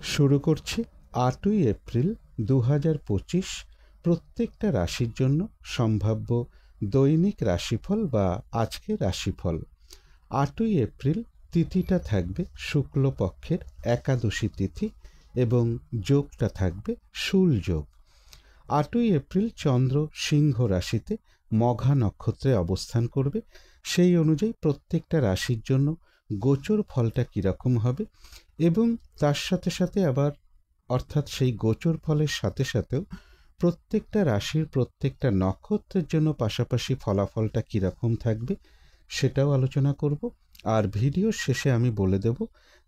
শুরু করছি ৮ই এপ্রিল ২০২৫ প্রত্যেকটা রাশির জন্য সম্ভাব্য দৈনিক রাশিফল বা আজকের রাশিফল। ৮ই এপ্রিল তিথিটা থাকবে শুক্লপক্ষের একাদশী তিথি এবং যোগটা থাকবে শূল যোগ। ৮ই এপ্রিল চন্দ্র সিংহ রাশিতে মঘা নক্ষত্রে অবস্থান করবে। সেই অনুযায়ী প্রত্যেকটা রাশির জন্য গোচর ফলটা কীরকম হবে এবং তার সাথে সাথে আবার অর্থাৎ সেই গোচর ফলের সাথে সাথেও প্রত্যেকটা রাশির প্রত্যেকটা নক্ষত্রের জন্য পাশাপাশি ফলাফলটা কীরকম থাকবে সেটাও আলোচনা করব। আর ভিডিওর শেষে আমি বলে দেব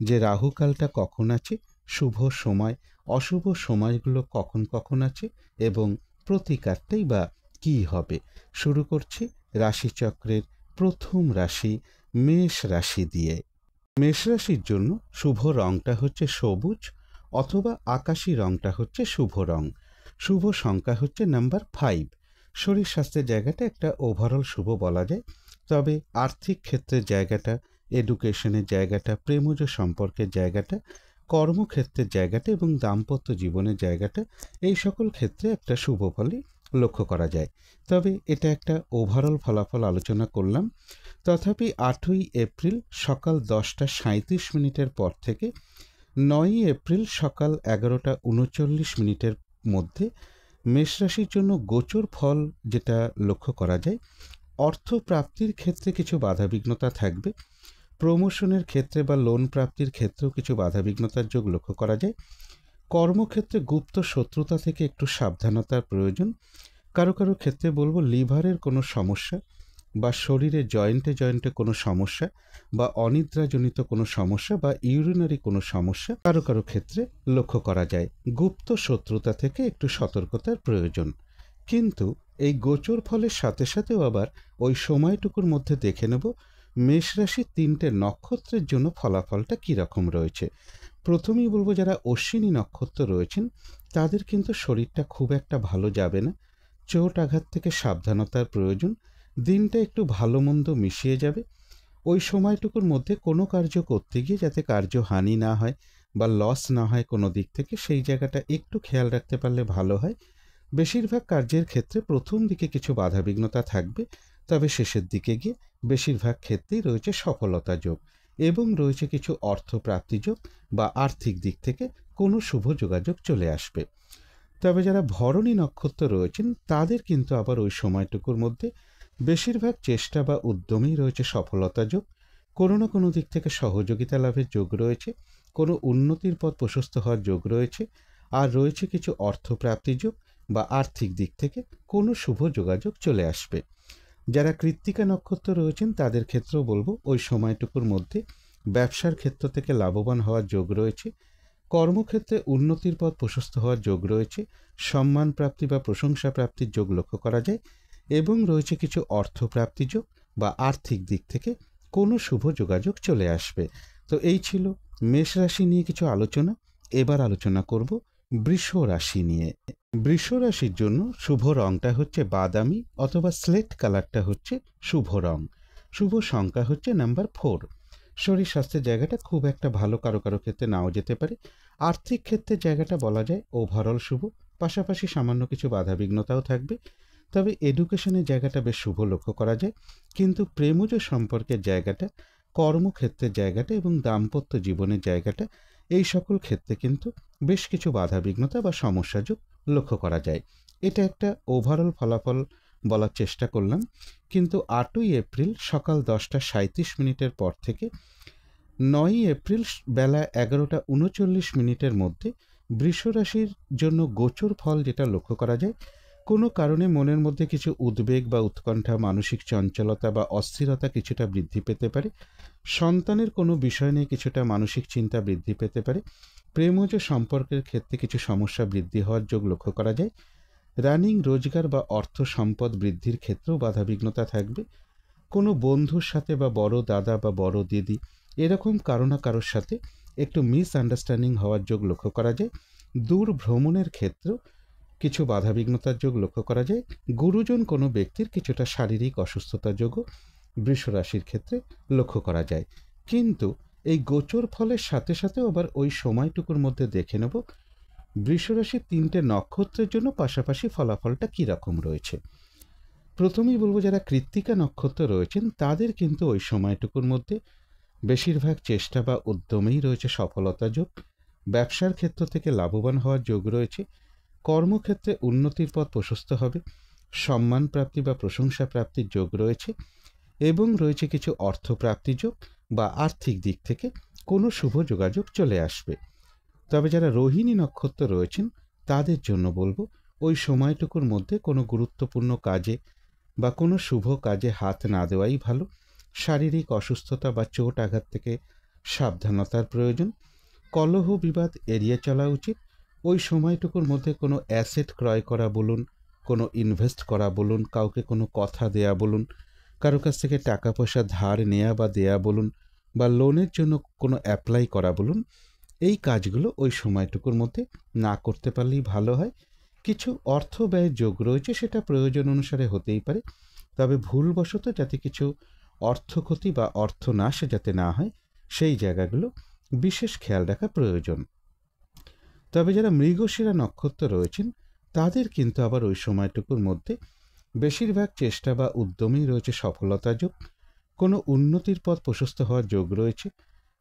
যে রাহুকালটা কখন আছে, শুভ সময় অশুভ সময়গুলো কখন কখন আছে এবং প্রতিকারটাই বা কী হবে। শুরু করছি রাশিচক্রের প্রথম রাশি মেষ রাশি দিয়ে। মেষ রাশির জন্য শুভ রংটা হচ্ছে সবুজ অথবা আকাশি রংটা হচ্ছে শুভ রং। শুভ সংখ্যা হচ্ছে নাম্বার 5। শরীর স্বাস্থ্যের জায়গাটা একটা ওভারঅল শুভ বলা যায়, তবে আর্থিক ক্ষেত্রের জায়গাটা, এডুকেশনের জায়গাটা, প্রেমজ সম্পর্কের জায়গাটা, কর্মক্ষেত্রের জায়গাটা এবং দাম্পত্য জীবনের জায়গাটা, এই সকল ক্ষেত্রে একটা শুভ ফলই লক্ষ্য করা যায়। তবে এটা একটা ওভারঅল ফলাফল আলোচনা করলাম। তথাপি 8ই এপ্রিল সকাল 10:37 পর থেকে 9ই এপ্রিল সকাল 11:39 মধ্যে মেষ রাশির জন্য গোচর ফল যেটা লক্ষ্য করা যায়, অর্থ প্রাপ্তির ক্ষেত্রে কিছু বাধাবিঘ্নতা থাকবে। প্রমোশনের ক্ষেত্রে বা লোন প্রাপ্তির ক্ষেত্রেও কিছু বাধাবিঘ্নতার যোগ লক্ষ্য করা যায়। কর্মক্ষেত্রে গুপ্ত শত্রুতা থেকে একটু সাবধানতার প্রয়োজন। কারো কারো ক্ষেত্রে বলবো লিভারের কোনো সমস্যা বা শরীরে জয়েন্টে কোনো সমস্যা বা অনিদ্রাজনিত কোনো সমস্যা বা ইউরিনারি কোনো সমস্যা কারো কারো ক্ষেত্রে লক্ষ্য করা যায়। গুপ্ত শত্রুতা থেকে একটু সতর্কতার প্রয়োজন। কিন্তু এই গোচর ফলের সাথে সাথেও আবার ওই সময়টুকুর মধ্যে দেখে নেব মেষ রাশির 3টে নক্ষত্রের জন্য ফলাফলটা কীরকম রয়েছে। প্রথমেই বলবো যারা অশ্বিনী নক্ষত্র রয়েছেন তাদের কিন্তু শরীরটা খুব একটা ভালো যাবে না। চোট আঘাত থেকে সাবধানতার প্রয়োজন। দিনটা একটু ভালো মন্দ মিশিয়ে যাবে। ওই সময়টুকুর মধ্যে কোনো কার্য করতে গিয়ে যাতে কার্যহানি না হয় বা লস না হয় কোনো দিক থেকে, সেই জায়গাটা একটু খেয়াল রাখতে পারলে ভালো হয়। বেশিরভাগ কার্যের ক্ষেত্রে প্রথম দিকে কিছু বাধাবিঘ্নতা থাকবে, তবে শেষের দিকে গিয়ে বেশিরভাগ ক্ষেত্রেই রয়েছে সফলতা যোগ এবং রয়েছে কিছু অর্থপ্রাপ্তি যোগ বা আর্থিক দিক থেকে কোনো শুভ যোগাযোগ চলে আসবে। তবে যারা ভরণী নক্ষত্র রয়েছেন তাদের কিন্তু আবার ওই সময়টুকুর মধ্যে বেশিরভাগ চেষ্টা বা উদ্যমেই রয়েছে সফলতা যোগ। কোনো না কোনো দিক থেকে সহযোগিতা লাভের যোগ রয়েছে, কোনো উন্নতির পথ প্রশস্ত হওয়ার যোগ রয়েছে, আর রয়েছে কিছু অর্থপ্রাপ্তি যোগ বা আর্থিক দিক থেকে কোনো শুভ যোগাযোগ চলে আসবে। যারা কৃত্তিকা নক্ষত্র রয়েছেন তাদের ক্ষেত্রেও বলবো ওই সময়টুকুর মধ্যে ব্যবসার ক্ষেত্র থেকে লাভবান হওয়ার যোগ রয়েছে, কর্মক্ষেত্রে উন্নতির পথ প্রশস্ত হওয়ার যোগ রয়েছে, সম্মান প্রাপ্তি বা প্রশংসা প্রাপ্তির যোগ লক্ষ্য করা যায় এবং রয়েছে কিছু অর্থপ্রাপ্তি যোগ বা আর্থিক দিক থেকে কোনো শুভ যোগাযোগ চলে আসবে। তো এই ছিল মেষ রাশি নিয়ে কিছু আলোচনা। এবার আলোচনা করব বৃষ রাশি নিয়ে। বৃষ রাশির জন্য শুভ রংটা হচ্ছে বাদামি অথবা স্লেট কালারটা হচ্ছে শুভ রং। শুভ সংখ্যা হচ্ছে নাম্বার 4। শরীর স্বাস্থ্যের জায়গাটা খুব একটা ভালো কারো কারো ক্ষেত্রে নাও যেতে পারে। আর্থিক ক্ষেত্রের জায়গাটা বলা যায় ওভারঅল শুভ, পাশাপাশি সামান্য কিছু বাধাবিঘ্নতাও থাকবে। তবে এডুকেশনের জায়গাটা বেশ শুভ লক্ষ্য করা যায়, কিন্তু প্রেমজ সম্পর্কের জায়গাটা, কর্মক্ষেত্রের জায়গাটা এবং দাম্পত্য জীবনের জায়গাটা, এই সকল ক্ষেত্রে কিন্তু বেশ কিছু বাধাবিঘ্নতা বা সমস্যাযোগ লক্ষ্য করা যায়। এটা একটা ওভারঅল ফলাফল বলার চেষ্টা করলাম। কিন্তু 8ই এপ্রিল সকাল 10:37 পর থেকে 9ই এপ্রিল বেলা 11:39 মধ্যে বৃষ রাশির জন্য গোচর ফল যেটা লক্ষ্য করা যায়, কোনো কারণে মনের মধ্যে কিছু উদ্বেগ বা উৎকণ্ঠা, মানসিক চঞ্চলতা বা অস্থিরতা কিছুটা বৃদ্ধি পেতে পারে। সন্তানের কোনো বিষয় নিয়ে কিছুটা মানসিক চিন্তা বৃদ্ধি পেতে পারে। প্রেমজ সম্পর্কের ক্ষেত্রে কিছু সমস্যা বৃদ্ধি হওয়ার যোগ লক্ষ্য করা যায়। রানিং রোজগার বা অর্থ সম্পদ বৃদ্ধির ক্ষেত্রেও বাধাবিঘ্নতা থাকবে। কোনো বন্ধুর সাথে বা বড় দাদা বা বড় দিদি এরকম কারো না কারোর সাথে একটু মিসআন্ডারস্ট্যান্ডিং হওয়ার যোগ লক্ষ্য করা যায়। দূর ভ্রমণের ক্ষেত্রেও কিছু বাধাবিঘ্নতার যোগ লক্ষ্য করা যায়। গুরুজন কোনো ব্যক্তির কিছুটা শারীরিক অসুস্থতার যোগও বৃষ রাশির ক্ষেত্রে লক্ষ্য করা যায়। কিন্তু এই গোচর ফলের সাথে সাথেও আবার ওই সময়টুকুর মধ্যে দেখে নেব বৃষরাশির 3টে নক্ষত্রের জন্য পাশাপাশি ফলাফলটা কীরকম রয়েছে। প্রথমেই বলবো যারা কৃত্তিকা নক্ষত্র রয়েছেন তাদের কিন্তু ওই সময়টুকুর মধ্যে বেশিরভাগ চেষ্টা বা উদ্যমেই রয়েছে সফলতা যোগ, ব্যবসার ক্ষেত্র থেকে লাভবান হওয়ার যোগ রয়েছে, কর্মক্ষেত্রে উন্নতির পথ প্রশস্ত হবে, সম্মান প্রাপ্তি বা প্রশংসা প্রাপ্তির যোগ রয়েছে এবং রয়েছে কিছু অর্থপ্রাপ্তি যোগ বা আর্থিক দিক থেকে কোনো শুভ যোগাযোগ চলে আসবে। তবে যারা রোহিণী নক্ষত্র রয়েছেন তাদের জন্য বলবো ওই সময়টুকুর মধ্যে কোনো গুরুত্বপূর্ণ কাজে বা কোনো শুভ কাজে হাত না দেওয়াই ভালো। শারীরিক অসুস্থতা বা চোট আঘাত থেকে সাবধানতার প্রয়োজন। কলহ বিবাদ এড়িয়ে চলা উচিত। ওই সময়টুকুর মধ্যে কোনো অ্যাসেট ক্রয় করা বলুন, কোনো ইনভেস্ট করা বলুন, কাউকে কোনো কথা দেয়া বলুন, কারো কাছ থেকে টাকা পয়সা ধার নেয়া বা দেয়া বলুন, বা লোনের জন্য কোনো অ্যাপ্লাই করা বলুন, এই কাজগুলো ওই সময়টুকুর মধ্যে না করতে পারলেই ভালো হয়। কিছু অর্থ ব্যয়ের যোগ রয়েছে, সেটা প্রয়োজন অনুসারে হতেই পারে, তবে ভুলবশত যাতে কিছু অর্থক্ষতি বা অর্থনাশ যাতে না হয় সেই জায়গাগুলো বিশেষ খেয়াল রাখা প্রয়োজন। তবে যারা মৃগশিরা নক্ষত্র রয়েছেন তাদের কিন্তু আবার ওই সময়টুকুর মধ্যে বেশিরভাগ চেষ্টা বা উদ্যমেই রয়েছে সফলতা যোগ, কোনো উন্নতির পথ প্রশস্ত হওয়ার যোগ রয়েছে,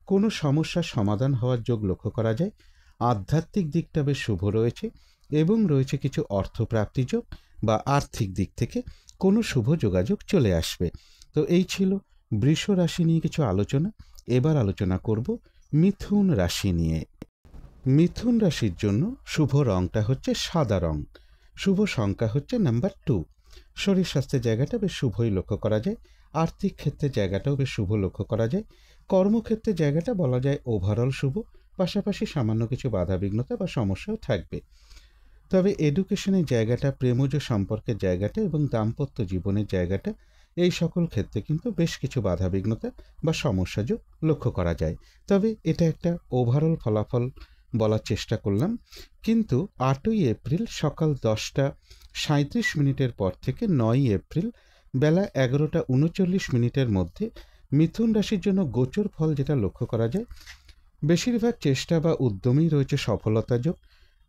কোনো সমস্যার সমাধান হওয়ার যোগ লক্ষ্য করা যায়, আধ্যাত্মিক দিকটা বেশ শুভ রয়েছে এবং রয়েছে কিছু অর্থপ্রাপ্তি যোগ বা আর্থিক দিক থেকে কোনো শুভ যোগাযোগ চলে আসবে। তো এই ছিল বৃষ রাশি নিয়ে কিছু আলোচনা। এবার আলোচনা করব মিথুন রাশি নিয়ে। মিথুন রাশির জন্য শুভ রংটা হচ্ছে সাদা রং, শুভ সংখ্যা হচ্ছে নাম্বার 2। শরীর স্বাস্থ্যের জায়গাটা বেশ শুভই লক্ষ্য করা যায়, আর্থিক ক্ষেত্রে জায়গাটাও বেশ শুভ লক্ষ্য করা যায়, কর্মক্ষেত্রে জায়গাটা বলা যায় ওভারঅল শুভ, পাশাপাশি সামান্য কিছু বাধাবিঘ্নতা বা সমস্যাও থাকবে। তবে এডুকেশনের জায়গাটা, প্রেমজ সম্পর্কের জায়গাটা এবং দাম্পত্য জীবনের জায়গাটা, এই সকল ক্ষেত্রে কিন্তু বেশ কিছু বাধাবিঘ্নতা বা সমস্যাযোগ লক্ষ্য করা যায়। তবে এটা একটা ওভারঅল ফলাফল বলার চেষ্টা করলাম। কিন্তু 8ই এপ্রিল সকাল 10টা 37 পর থেকে 9ই এপ্রিল বেলা 11টা 39 মধ্যে মিথুন রাশির জন্য গোচর ফল যেটা লক্ষ্য করা যায়, বেশিরভাগ চেষ্টা বা উদ্যমেই রয়েছে সফলতা যোগ,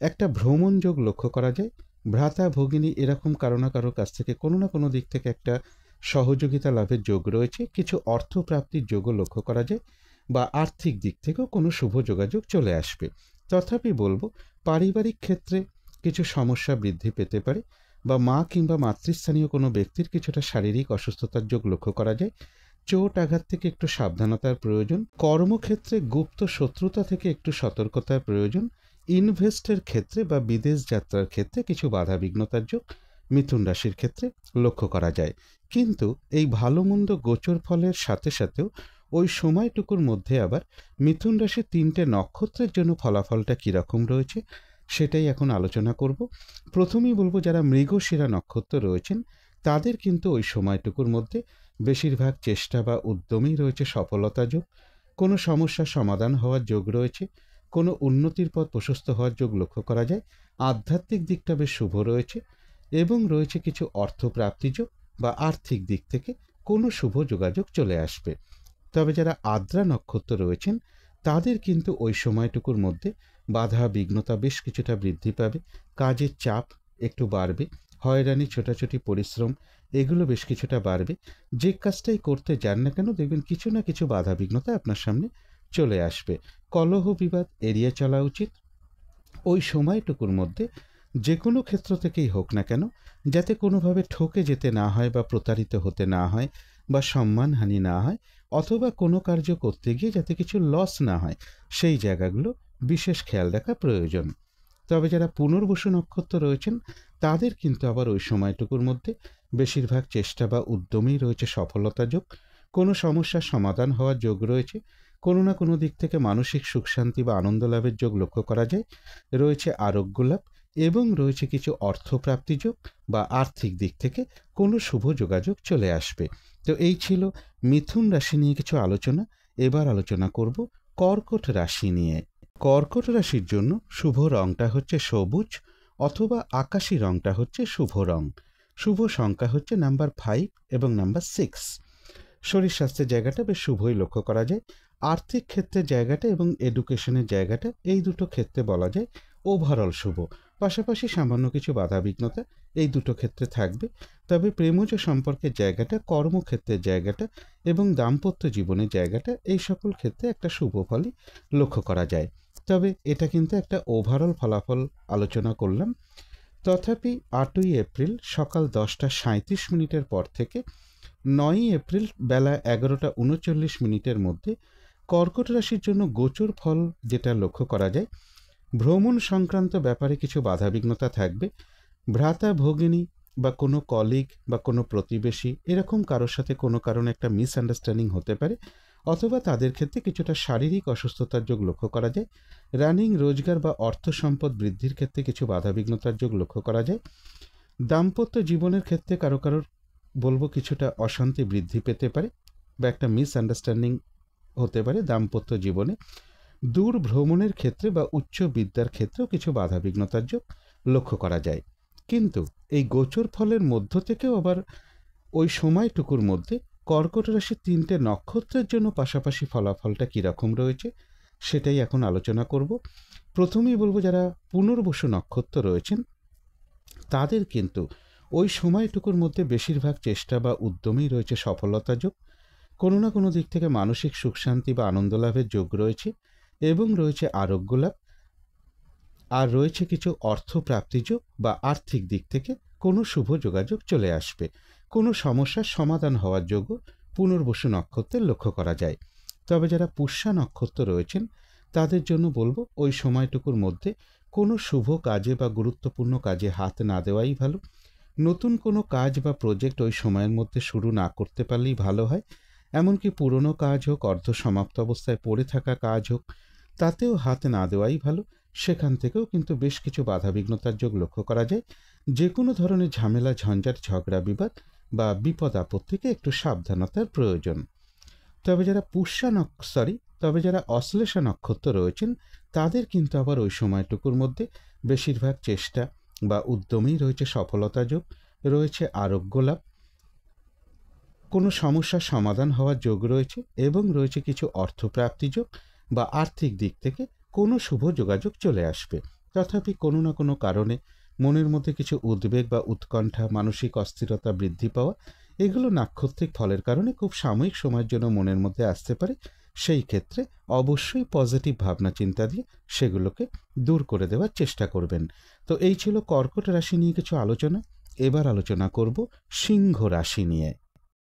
একটা ভ্রমণ যোগ লক্ষ্য করা যায়, ভ্রাতা ভগিনী এরকম কারো না কারোর কাছ থেকে কোনো না কোনো দিক থেকে একটা সহযোগিতা লাভের যোগ রয়েছে, কিছু অর্থপ্রাপ্তির যোগও লক্ষ্য করা যায় বা আর্থিক দিক থেকেও কোনো শুভ যোগাযোগ চলে আসবে। তথাপি বলবো পারিবারিক ক্ষেত্রে কিছু সমস্যা বৃদ্ধি পেতে পারে বা মা কিংবা মাতৃস্থানীয় কোনো ব্যক্তির কিছুটা শারীরিক অসুস্থতার যোগ লক্ষ্য করা যায়, চোট আঘাত থেকে একটু সাবধানতার প্রয়োজন, কর্মক্ষেত্রে গুপ্ত শত্রুতা থেকে একটু সতর্কতার প্রয়োজন, ইনভেস্টের ক্ষেত্রে বা বিদেশ যাত্রার ক্ষেত্রে কিছু বাধাবিঘ্নতার যোগ মিথুন রাশির ক্ষেত্রে লক্ষ্য করা যায়। কিন্তু এই ভালো মন্দ গোচর ফলের সাথে সাথেও ওই সময়টুকুর মধ্যে আবার মিথুন রাশির 3টে নক্ষত্রের জন্য ফলাফলটা কীরকম রয়েছে সেটাই এখন আলোচনা করব। প্রথমেই বলবো যারা মৃগশিরা নক্ষত্র রয়েছেন তাদের কিন্তু ওই সময়টুকুর মধ্যে বেশিরভাগ চেষ্টা বা উদ্যমেই রয়েছে সফলতা যোগ, কোনো সমস্যার সমাধান হওয়ার যোগ রয়েছে, কোনো উন্নতির পথ প্রশস্ত হওয়ার যোগ লক্ষ্য করা যায়, আধ্যাত্মিক দিকটা বেশ শুভ রয়েছে এবং রয়েছে কিছু অর্থপ্রাপ্তি যোগ বা আর্থিক দিক থেকে কোনো শুভ যোগাযোগ চলে আসবে। তবে যারা আদ্রা নক্ষত্র রয়েছেন তাদের কিন্তু ওই সময়টুকুর মধ্যে বাধা বিঘ্নতা বেশ কিছুটা বৃদ্ধি পাবে, কাজের চাপ একটু বাড়বে, হয়রানি ছোটাছুটি পরিশ্রম এগুলো বেশ কিছুটা বাড়বে। যে কাজটাই করতে যান না কেন দেখবেন কিছু না কিছু বাধা বিঘ্নতা আপনার সামনে চলে আসবে। কলহ বিবাদ এড়িয়ে চলা উচিত। ওই সময়টুকুর মধ্যে যে কোনো ক্ষেত্র থেকেই হোক না কেন যাতে কোনোভাবে ঠকে যেতে না হয় বা প্রতারিত হতে না হয় বা সম্মানহানি না হয়, অথবা কোনো কার্য করতে গিয়ে যাতে কিছু লস না হয় সেই জায়গাগুলো বিশেষ খেয়াল রাখা প্রয়োজন। তবে যারা পুনর্বসু নক্ষত্র রয়েছেন তাদের কিন্তু আবার ওই সময়টুকুর মধ্যে বেশিরভাগ চেষ্টা বা উদ্যমেই রয়েছে সফলতা যোগ, কোনো সমস্যার সমাধান হওয়ার যোগ রয়েছে, কোনো না কোনো দিক থেকে মানসিক সুখ শান্তি বা আনন্দ লাভের যোগ লক্ষ্য করা যায়, রয়েছে আরোগ্য লাভ এবং রয়েছে কিছু অর্থপ্রাপ্তি যোগ বা আর্থিক দিক থেকে কোনো শুভ যোগাযোগ চলে আসবে। তো এই ছিল মিথুন রাশি নিয়ে কিছু আলোচনা। এবার আলোচনা করব কর্কট রাশি নিয়ে। কর্কট রাশির জন্য শুভ রংটা হচ্ছে সবুজ অথবা আকাশি রংটা হচ্ছে শুভ রং, শুভ সংখ্যা হচ্ছে নাম্বার 5 এবং নাম্বার 6। শরীর স্বাস্থ্যের জায়গাটা বেশ শুভই লক্ষ্য করা যায়, আর্থিক ক্ষেত্রের জায়গাটা এবং এডুকেশনের জায়গাটা, এই দুটো ক্ষেত্রে বলা যায় ওভারঅল শুভ। পাশাপাশি সামান্য কিছু বাধাবিঘ্নতা এই দুটো ক্ষেত্রে থাকবে। তবে প্রেমজ সম্পর্কের জায়গাটা, কর্মক্ষেত্রের জায়গাটা এবং দাম্পত্য জীবনের জায়গাটা, এই সকল ক্ষেত্রে একটা শুভ ফলই লক্ষ্য করা যায়। তবে এটা কিন্তু একটা ওভারঅল ফলাফল আলোচনা করলাম। তথাপি 8ই এপ্রিল সকাল 10:37 পর থেকে 9ই এপ্রিল বেলা 11:39 মধ্যে কর্কট রাশির জন্য গোচর ফল যেটা লক্ষ্য করা যায়, ভ্রমণ সংক্রান্ত ব্যাপারে কিছু বাধাবিঘ্নতা থাকবে। ভ্রাতা ভগিনী বা কোনো কলিগ বা কোনো প্রতিবেশী এরকম কারোর সাথে কোনো কারণে একটা মিসআন্ডারস্ট্যান্ডিং হতে পারে, অথবা তাদের ক্ষেত্রে কিছুটা শারীরিক অসুস্থতার যোগ লক্ষ্য করা যায়। রানিং রোজগার বা অর্থ সম্পদ বৃদ্ধির ক্ষেত্রে কিছু বাধাবিঘ্নতার যোগ লক্ষ্য করা যায়। দাম্পত্য জীবনের ক্ষেত্রে কারো কারোর বলবো কিছুটা অশান্তি বৃদ্ধি পেতে পারে বা একটা মিসআন্ডারস্ট্যান্ডিং হতে পারে দাম্পত্য জীবনে। দূর ভ্রমণের ক্ষেত্রে বা উচ্চ বিদ্যার ক্ষেত্রেও কিছু বাধাবিঘ্নতার যোগ লক্ষ্য করা যায়। কিন্তু এই গোচর ফলের মধ্য থেকেও আবার ওই সময়টুকুর মধ্যে কর্কট রাশির 3টে নক্ষত্রের জন্য পাশাপাশি ফলাফলটা কীরকম রয়েছে সেটাই এখন আলোচনা করব। প্রথমেই বলবো যারা পুনর্বসু নক্ষত্র রয়েছেন তাদের কিন্তু ওই সময়টুকুর মধ্যে বেশিরভাগ চেষ্টা বা উদ্যমেই রয়েছে সফলতা যোগ। কোনো না কোনো দিক থেকে মানসিক সুখ শান্তি বা আনন্দ লাভের যোগ রয়েছে এবং রয়েছে আরোগ্য লাভ, আর রয়েছে কিছু অর্থ প্রাপ্তি যোগ বা আর্থিক দিক থেকে কোনো শুভ যোগাযোগ চলে আসবে। কোনো সমস্যার সমাধান হওয়ার যোগও পুনর্বসু নক্ষত্রের লক্ষ্য করা যায়। তবে যারা পুষ্যা নক্ষত্র রয়েছেন তাদের জন্য বলবো ওই সময়টুকুর মধ্যে কোনো শুভ কাজে বা গুরুত্বপূর্ণ কাজে হাত না দেওয়াই ভালো। নতুন কোনো কাজ বা প্রজেক্ট ওই সময়ের মধ্যে শুরু না করতে পারলেই ভালো হয়। এমনকি পুরনো কাজ হোক, অর্ধ সমাপ্ত অবস্থায় পড়ে থাকা কাজ হোক, তাতেও হাত না দেওয়াই ভালো। সেখান থেকেও কিন্তু বেশ কিছু বাধাবিঘ্নতার যোগ লক্ষ্য করা যায়। যে কোনো ধরনের ঝামেলা, ঝঞ্ঝাট, ঝগড়া, বিবাদ বা বিপদ আপদ থেকে একটু সাবধানতার প্রয়োজন। তবে যারা অশ্লেষা নক্ষত্র রয়েছেন তাদের কিন্তু আবার ওই সময়টুকুর মধ্যে বেশিরভাগ চেষ্টা বা উদ্যমেই রয়েছে সফলতা যোগ, রয়েছে আরোগ্য লাভ, কোনো সমস্যার সমাধান হওয়ার যোগ রয়েছে এবং রয়েছে কিছু অর্থপ্রাপ্তি যোগ বা আর্থিক দিক থেকে কোনো শুভ যোগাযোগ চলে আসবে। তথাপি কোনো না কোনো কারণে মনের মধ্যে কিছু উদ্বেগ বা উৎকণ্ঠা, মানসিক অস্থিরতা বৃদ্ধি পাওয়া, এগুলো নাক্ষত্রিক ফলের কারণে খুব সাময়িক সময়ের জন্য মনের মধ্যে আসতে পারে। সেই ক্ষেত্রে অবশ্যই পজিটিভ ভাবনা চিন্তা দিয়ে সেগুলোকে দূর করে দেওয়ার চেষ্টা করবেন। তো এই ছিল কর্কট রাশি নিয়ে কিছু আলোচনা। এবার আলোচনা করব সিংহ রাশি নিয়ে।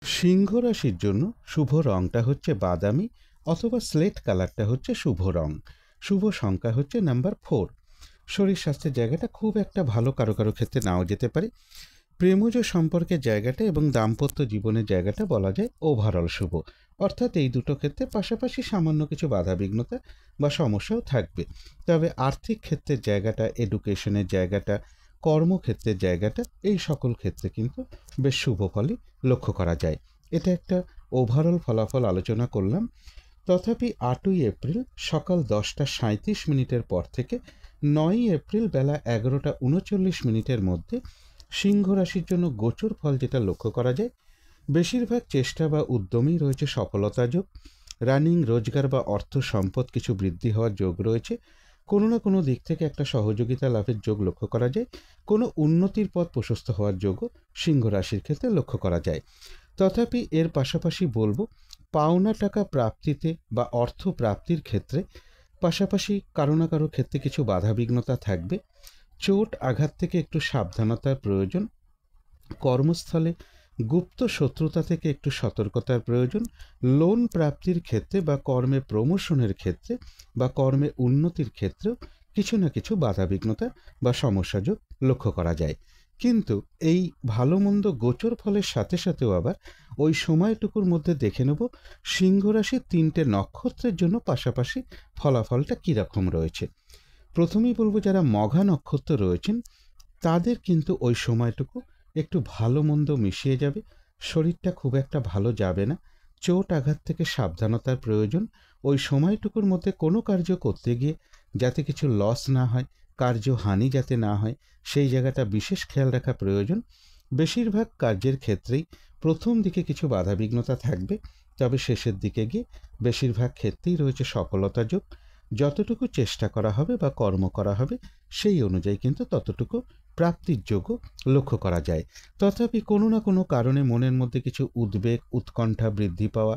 সিংহ রাশির জন্য শুভ রংটা হচ্ছে বাদামি অথবা স্লেট কালারটা হচ্ছে শুভ রং। শুভ সংখ্যা হচ্ছে নাম্বার 4। শরীর স্বাস্থ্যের জায়গাটা খুব একটা ভালো কারো কারো ক্ষেত্রে নাও যেতে পারে। প্রেমজ সম্পর্কের জায়গাটা এবং দাম্পত্য জীবনের জায়গাটা বলা যায় ওভারঅল শুভ। অর্থাৎ এই দুটো ক্ষেত্রে পাশাপাশি সামান্য কিছু বাধাবিঘ্নতা বা সমস্যাও থাকবে। তবে আর্থিক ক্ষেত্রের জায়গাটা, এডুকেশনের জায়গাটা, কর্মক্ষেত্রের জায়গাটা, এই সকল ক্ষেত্রে কিন্তু বেশ শুভ ফলই লক্ষ্য করা যায়। এটা একটা ওভারঅল ফলাফল আলোচনা করলাম। তথাপি 8ই এপ্রিল সকাল 10:37 পর থেকে 9ই এপ্রিল বেলা 11:39 মধ্যে সিংহ রাশির জন্য গোচর ফল যেটা লক্ষ্য করা যায়, বেশিরভাগ চেষ্টা বা উদ্যমেই রয়েছে সফলতা যোগ। রানিং রোজগার বা অর্থ সম্পদ কিছু বৃদ্ধি হওয়ার যোগ রয়েছে। কোনো না কোনো দিক থেকে একটা সহযোগিতা লাভের যোগ লক্ষ্য করা যায়। কোনো উন্নতির পথ প্রশস্ত হওয়ার যোগও সিংহ রাশির ক্ষেত্রে লক্ষ্য করা যায়। তথাপি এর পাশাপাশি বলবো পাওনা টাকা প্রাপ্তিতে বা অর্থ প্রাপ্তির ক্ষেত্রে পাশাপাশি কারো না কারো ক্ষেত্রে কিছু বাধাবিঘ্নতা থাকবে। চোট আঘাত থেকে একটু সাবধানতার প্রয়োজন। কর্মস্থলে গুপ্ত শত্রুতা থেকে একটু সতর্কতার প্রয়োজন। লোন প্রাপ্তির ক্ষেত্রে বা কর্মে প্রমোশনের ক্ষেত্রে বা কর্মে উন্নতির ক্ষেত্রেও কিছু না কিছু বাধাবিঘ্নতা বা সমস্যাযোগ লক্ষ্য করা যায়। কিন্তু এই ভালো মন্দ গোচর ফলের সাথে সাথেও আবার ওই সময়টুকুর মধ্যে দেখে নেব সিংহ রাশির 3টে নক্ষত্রের জন্য পাশাপাশি ফলাফলটা কীরকম রয়েছে। প্রথমেই বলবো যারা মঘা নক্ষত্র রয়েছেন তাদের কিন্তু ওই সময়টুকু একটু ভালো মন্দ মিশিয়ে যাবে। শরীরটা খুব একটা ভালো যাবে না। চোট আঘাত থেকে সাবধানতার প্রয়োজন। ওই সময়টুকুর মধ্যে কোনো কার্য করতে গিয়ে যাতে কিছু লস না হয়, কার্য হানি যাতে না হয়, সেই জায়গাটা বিশেষ খেয়াল রাখা প্রয়োজন। বেশিরভাগ কার্যের ক্ষেত্রেই প্রথম দিকে কিছু বাধাবিঘ্নতা থাকবে, তবে শেষের দিকে গিয়ে বেশিরভাগ ক্ষেত্রেই রয়েছে সফলতা যোগ। যতটুকু চেষ্টা করা হবে বা কর্ম করা হবে সেই অনুযায়ী কিন্তু ততটুকু প্রাপ্তির যোগও লক্ষ্য করা যায়। তথাপি কোনো না কোনো কারণে মনের মধ্যে কিছু উদ্বেগ, উৎকণ্ঠা বৃদ্ধি পাওয়া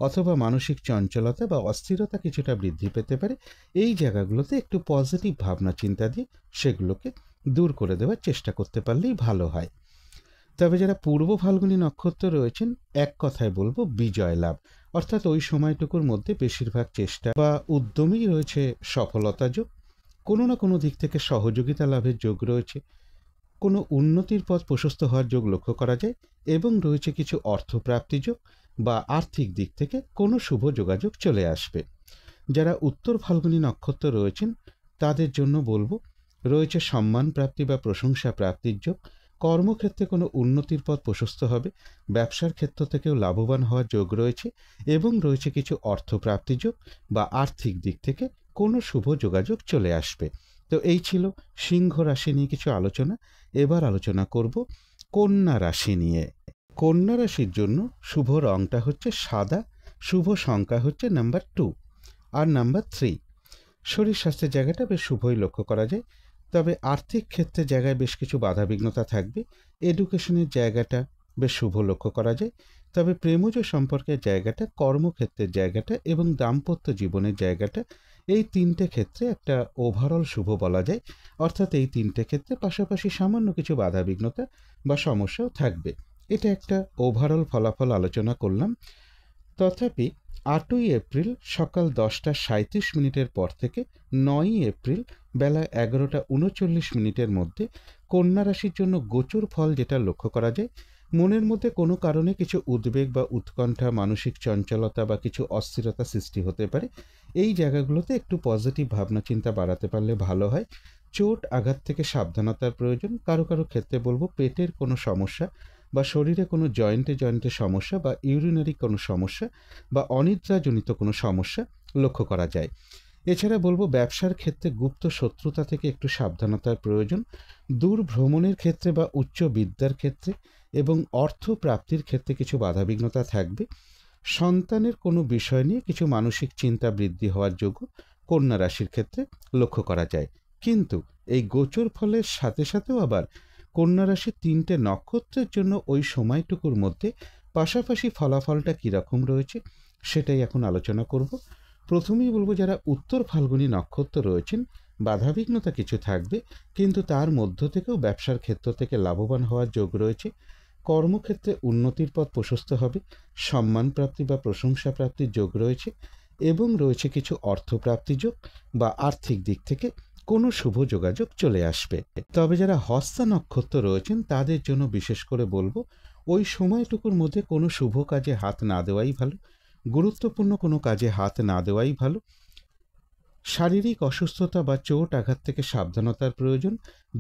অথবা মানসিক চঞ্চলতা বা অস্থিরতা কিছুটা বৃদ্ধি পেতে পারে। এই জায়গাগুলোতে একটু পজিটিভ ভাবনা চিন্তা দিয়ে সেগুলোকে দূর করে দেওয়ার চেষ্টা করতে পারলেই ভালো হয়। তবে যারা পূর্ব ফাল্গুনী নক্ষত্র রয়েছেন, এক কথায় বলবো বিজয় লাভ, অর্থাৎ ওই সময়টুকুর মধ্যে বেশিরভাগ চেষ্টা বা উদ্যমেই রয়েছে সফলতা যোগ। কোনো না কোনো দিক থেকে সহযোগিতা লাভের যোগ রয়েছে, কোনো উন্নতির পথ প্রশস্ত হওয়ার যোগ লক্ষ্য করা যায় এবং রয়েছে কিছু অর্থপ্রাপ্তি যোগ বা আর্থিক দিক থেকে কোনো শুভ যোগাযোগ চলে আসবে। যারা উত্তর ফাল্গুনী নক্ষত্র রয়েছেন তাদের জন্য বলবো রয়েছে সম্মান প্রাপ্তি বা প্রশংসা প্রাপ্তির যোগ। কর্মক্ষেত্রে কোনো উন্নতির পথ প্রশস্ত হবে, ব্যবসার ক্ষেত্র থেকেও লাভবান হওয়ার যোগ রয়েছে এবং রয়েছে কিছু অর্থপ্রাপ্তি যোগ বা আর্থিক দিক থেকে কোনো শুভ যোগাযোগ চলে আসবে। তো এই ছিল সিংহ রাশি নিয়ে কিছু আলোচনা। এবার আলোচনা করব কন্যা রাশি নিয়ে। কন্যা রাশির জন্য শুভ রংটা হচ্ছে সাদা, শুভ সংখ্যা হচ্ছে নাম্বার 2 আর নাম্বার 3। শরীর স্বাস্থ্যের জায়গাটা বেশ শুভই লক্ষ্য করা যায়, তবে আর্থিক ক্ষেত্রে জায়গায় বেশ কিছু বাধাবিঘ্নতা থাকবে। এডুকেশনের জায়গাটা বেশ শুভ লক্ষ্য করা যায়, তবে প্রেমজ সম্পর্কের জায়গাটা, কর্মক্ষেত্রের জায়গাটা এবং দাম্পত্য জীবনের জায়গাটা, এই তিনটে ক্ষেত্রে একটা ওভারঅল শুভ বলা যায়। অর্থাৎ এই তিনটে ক্ষেত্রে পাশাপাশি সামান্য কিছু বাধাবিঘ্নতা বা সমস্যাও থাকবে। এটা একটা ওভারঅল ফলাফল আলোচনা করলাম। তথাপি 8ই এপ্রিল সকাল 10:37 পর থেকে 9ই এপ্রিল বেলা 11:39 মধ্যে কন্যা রাশির জন্য গোচর ফল যেটা লক্ষ্য করা যায়, মনের মধ্যে কোনো কারণে কিছু উদ্বেগ বা উৎকণ্ঠা, মানসিক চঞ্চলতা বা কিছু অস্থিরতা সৃষ্টি হতে পারে। এই জায়গাগুলোতে একটু পজিটিভ ভাবনা চিন্তা বাড়াতে পারলে ভালো হয়। চোট আঘাত থেকে সাবধানতার প্রয়োজন। কারো কারো ক্ষেত্রে বলবো পেটের কোনো সমস্যা বা শরীরে কোনো জয়েন্টে সমস্যা বা ইউরিনারি কোনো সমস্যা বা অনিদ্রাজনিত কোনো সমস্যা লক্ষ্য করা যায়। এছাড়া বলবো ব্যবসার ক্ষেত্রে গুপ্ত শত্রুতা থেকে একটু সাবধানতার প্রয়োজন। দূর ভ্রমণের ক্ষেত্রে বা উচ্চ বিদ্যার ক্ষেত্রে এবং অর্থ প্রাপ্তির ক্ষেত্রে কিছু বাধাবিঘ্নতা থাকবে। সন্তানের কোনো বিষয় নিয়ে কিছু মানসিক চিন্তা বৃদ্ধি হওয়ার যোগ্য কন্যা রাশির ক্ষেত্রে লক্ষ্য করা যায়। কিন্তু এই গোচর ফলের সাথে সাথেও আবার কন্যা রাশির 3টে নক্ষত্রের জন্য ওই সময়টুকুর মধ্যে পাশাপাশি ফলাফলটা কীরকম রয়েছে সেটাই এখন আলোচনা করব। প্রথমেই বলবো যারা উত্তর ফাল্গুনী নক্ষত্র রয়েছেন, বাধাবিঘ্নতা কিছু থাকবে, কিন্তু তার মধ্য থেকেও ব্যবসার ক্ষেত্র থেকে লাভবান হওয়ার যোগ রয়েছে। কর্মক্ষেত্রে উন্নতির পথ প্রশস্ত হবে, সম্মান প্রাপ্তি বা প্রশংসা প্রাপ্তির যোগ রয়েছে এবং রয়েছে কিছু অর্থপ্রাপ্তি যোগ বা আর্থিক দিক থেকে কোনো শুভ যোগাযোগ চলে আসবে। তবে যারা হস্তা নক্ষত্র রয়েছেন তাদের জন্য বিশেষ করে বলবো ওই সময়টুকুর মধ্যে কোনো শুভ কাজে হাত না দেওয়াই ভালো, গুরুত্বপূর্ণ কোনো কাজে হাত না দেওয়াই ভালো। শারীরিক অসুস্থতা বা চোট আঘাত থেকে সাবধানতার প্রয়োজন।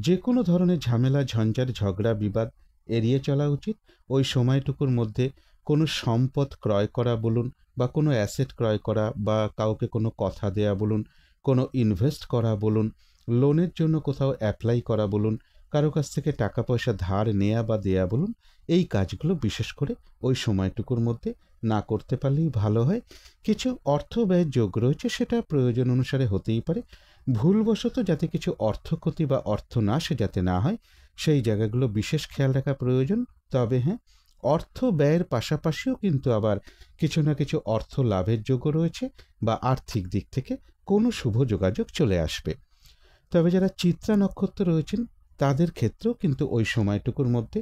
যে কোনো ধরনের ঝামেলা, ঝঞ্ঝাট, ঝগড়া, বিবাদ এড়িয়ে চলা উচিত। ওই সময়টুকুর মধ্যে কোনো সম্পদ ক্রয় করা বলুন বা কোনো অ্যাসেট ক্রয় করা বা কাউকে কোনো কথা দেয়া বলুন, কোনো ইনভেস্ট করা বলুন, লোনের জন্য কোথাও অ্যাপ্লাই করা বলুন, কারো কাছ থেকে টাকা পয়সা ধার নেয়া বা দেয়া বলুন, এই কাজগুলো বিশেষ করে ওই সময়টুকুর মধ্যে না করতে পারলেই ভালো হয়। কিছু অর্থ ব্যয়ের যোগ রয়েছে, সেটা প্রয়োজন অনুসারে হতেই পারে। ভুলবশত যাতে কিছু অর্থক্ষতি বা অর্থনাশ যাতে না হয় সেই জায়গাগুলো বিশেষ খেয়াল রাখা প্রয়োজন। তবে হ্যাঁ, অর্থ ব্যয়ের পাশাপাশিও কিন্তু আবার কিছু না কিছু অর্থ লাভের যোগও রয়েছে বা আর্থিক দিক থেকে কোনো শুভ যোগাযোগ চলে আসবে। তবে যারা চিত্রা নক্ষত্র রয়েছেন তাদের ক্ষেত্রেও কিন্তু ওই সময়টুকুর মধ্যে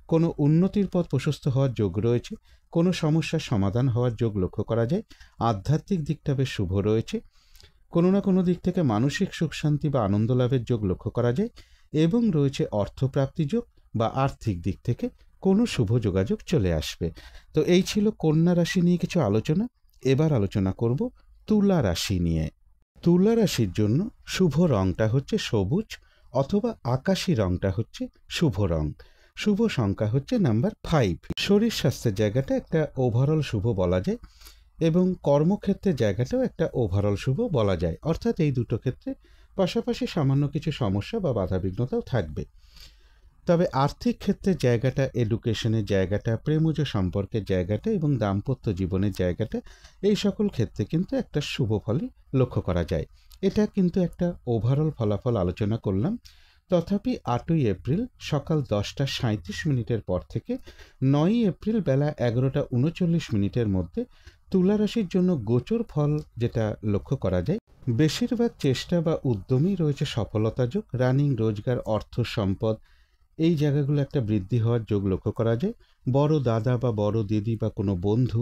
কোনো উন্নতির পথ প্রশস্ত হওয়ার যোগ রয়েছে, কোনো সমস্যার সমাধান হওয়ার যোগ লক্ষ্য করা যায়। আধ্যাত্মিক দিকটা বেশ শুভ রয়েছে, কোনো না কোনো দিক থেকে মানসিক সুখ শান্তি বা আনন্দ লাভের যোগ লক্ষ্য করা যায় এবং রয়েছে অর্থপ্রাপ্তি যোগ বা আর্থিক দিক থেকে কোনো শুভ যোগাযোগ চলে আসবে। তো এই ছিল কন্যা রাশি নিয়ে কিছু আলোচনা। এবার আলোচনা করব তুলা রাশি নিয়ে। তুলা রাশির জন্য শুভ রংটা হচ্ছে সবুজ অথবা আকাশি রংটা হচ্ছে শুভ রং। শুভ সংখ্যা হচ্ছে নাম্বার 5। শরীর স্বাস্থ্যের জায়গাটা একটা ওভারঅল শুভ বলা যায় এবং কর্মক্ষেত্রের জায়গাটাও একটা ওভারঅল শুভ বলা যায়। অর্থাৎ এই দুটো ক্ষেত্রে পাশাপাশি সামান্য কিছু সমস্যা বা বাধাবিঘ্নতাও থাকবে। তবে আর্থিক ক্ষেত্রের জায়গাটা, এডুকেশনের জায়গাটা, প্রেমজ সম্পর্কের জায়গাটা এবং দাম্পত্য জীবনের জায়গাটা, এই সকল ক্ষেত্রে কিন্তু একটা শুভ ফলই লক্ষ্য করা যায়। এটা কিন্তু একটা ওভারঅল ফলাফল আলোচনা করলাম। তথাপি 8ই এপ্রিল সকাল 10:37 পর থেকে 9ই এপ্রিল বেলা 11:39 মধ্যে তুলা রাশির জন্য গোচর ফল যেটা লক্ষ্য করা যায়, বেশিরভাগ চেষ্টা বা উদ্যমই রয়েছে সফলতা যোগ, রানিং, রোজগার, অর্থ, সম্পদ, এই জায়গাগুলো একটা বৃদ্ধি হওয়ার যোগ লক্ষ্য করা যায়। বড় দাদা বা বড় দিদি বা কোনো বন্ধু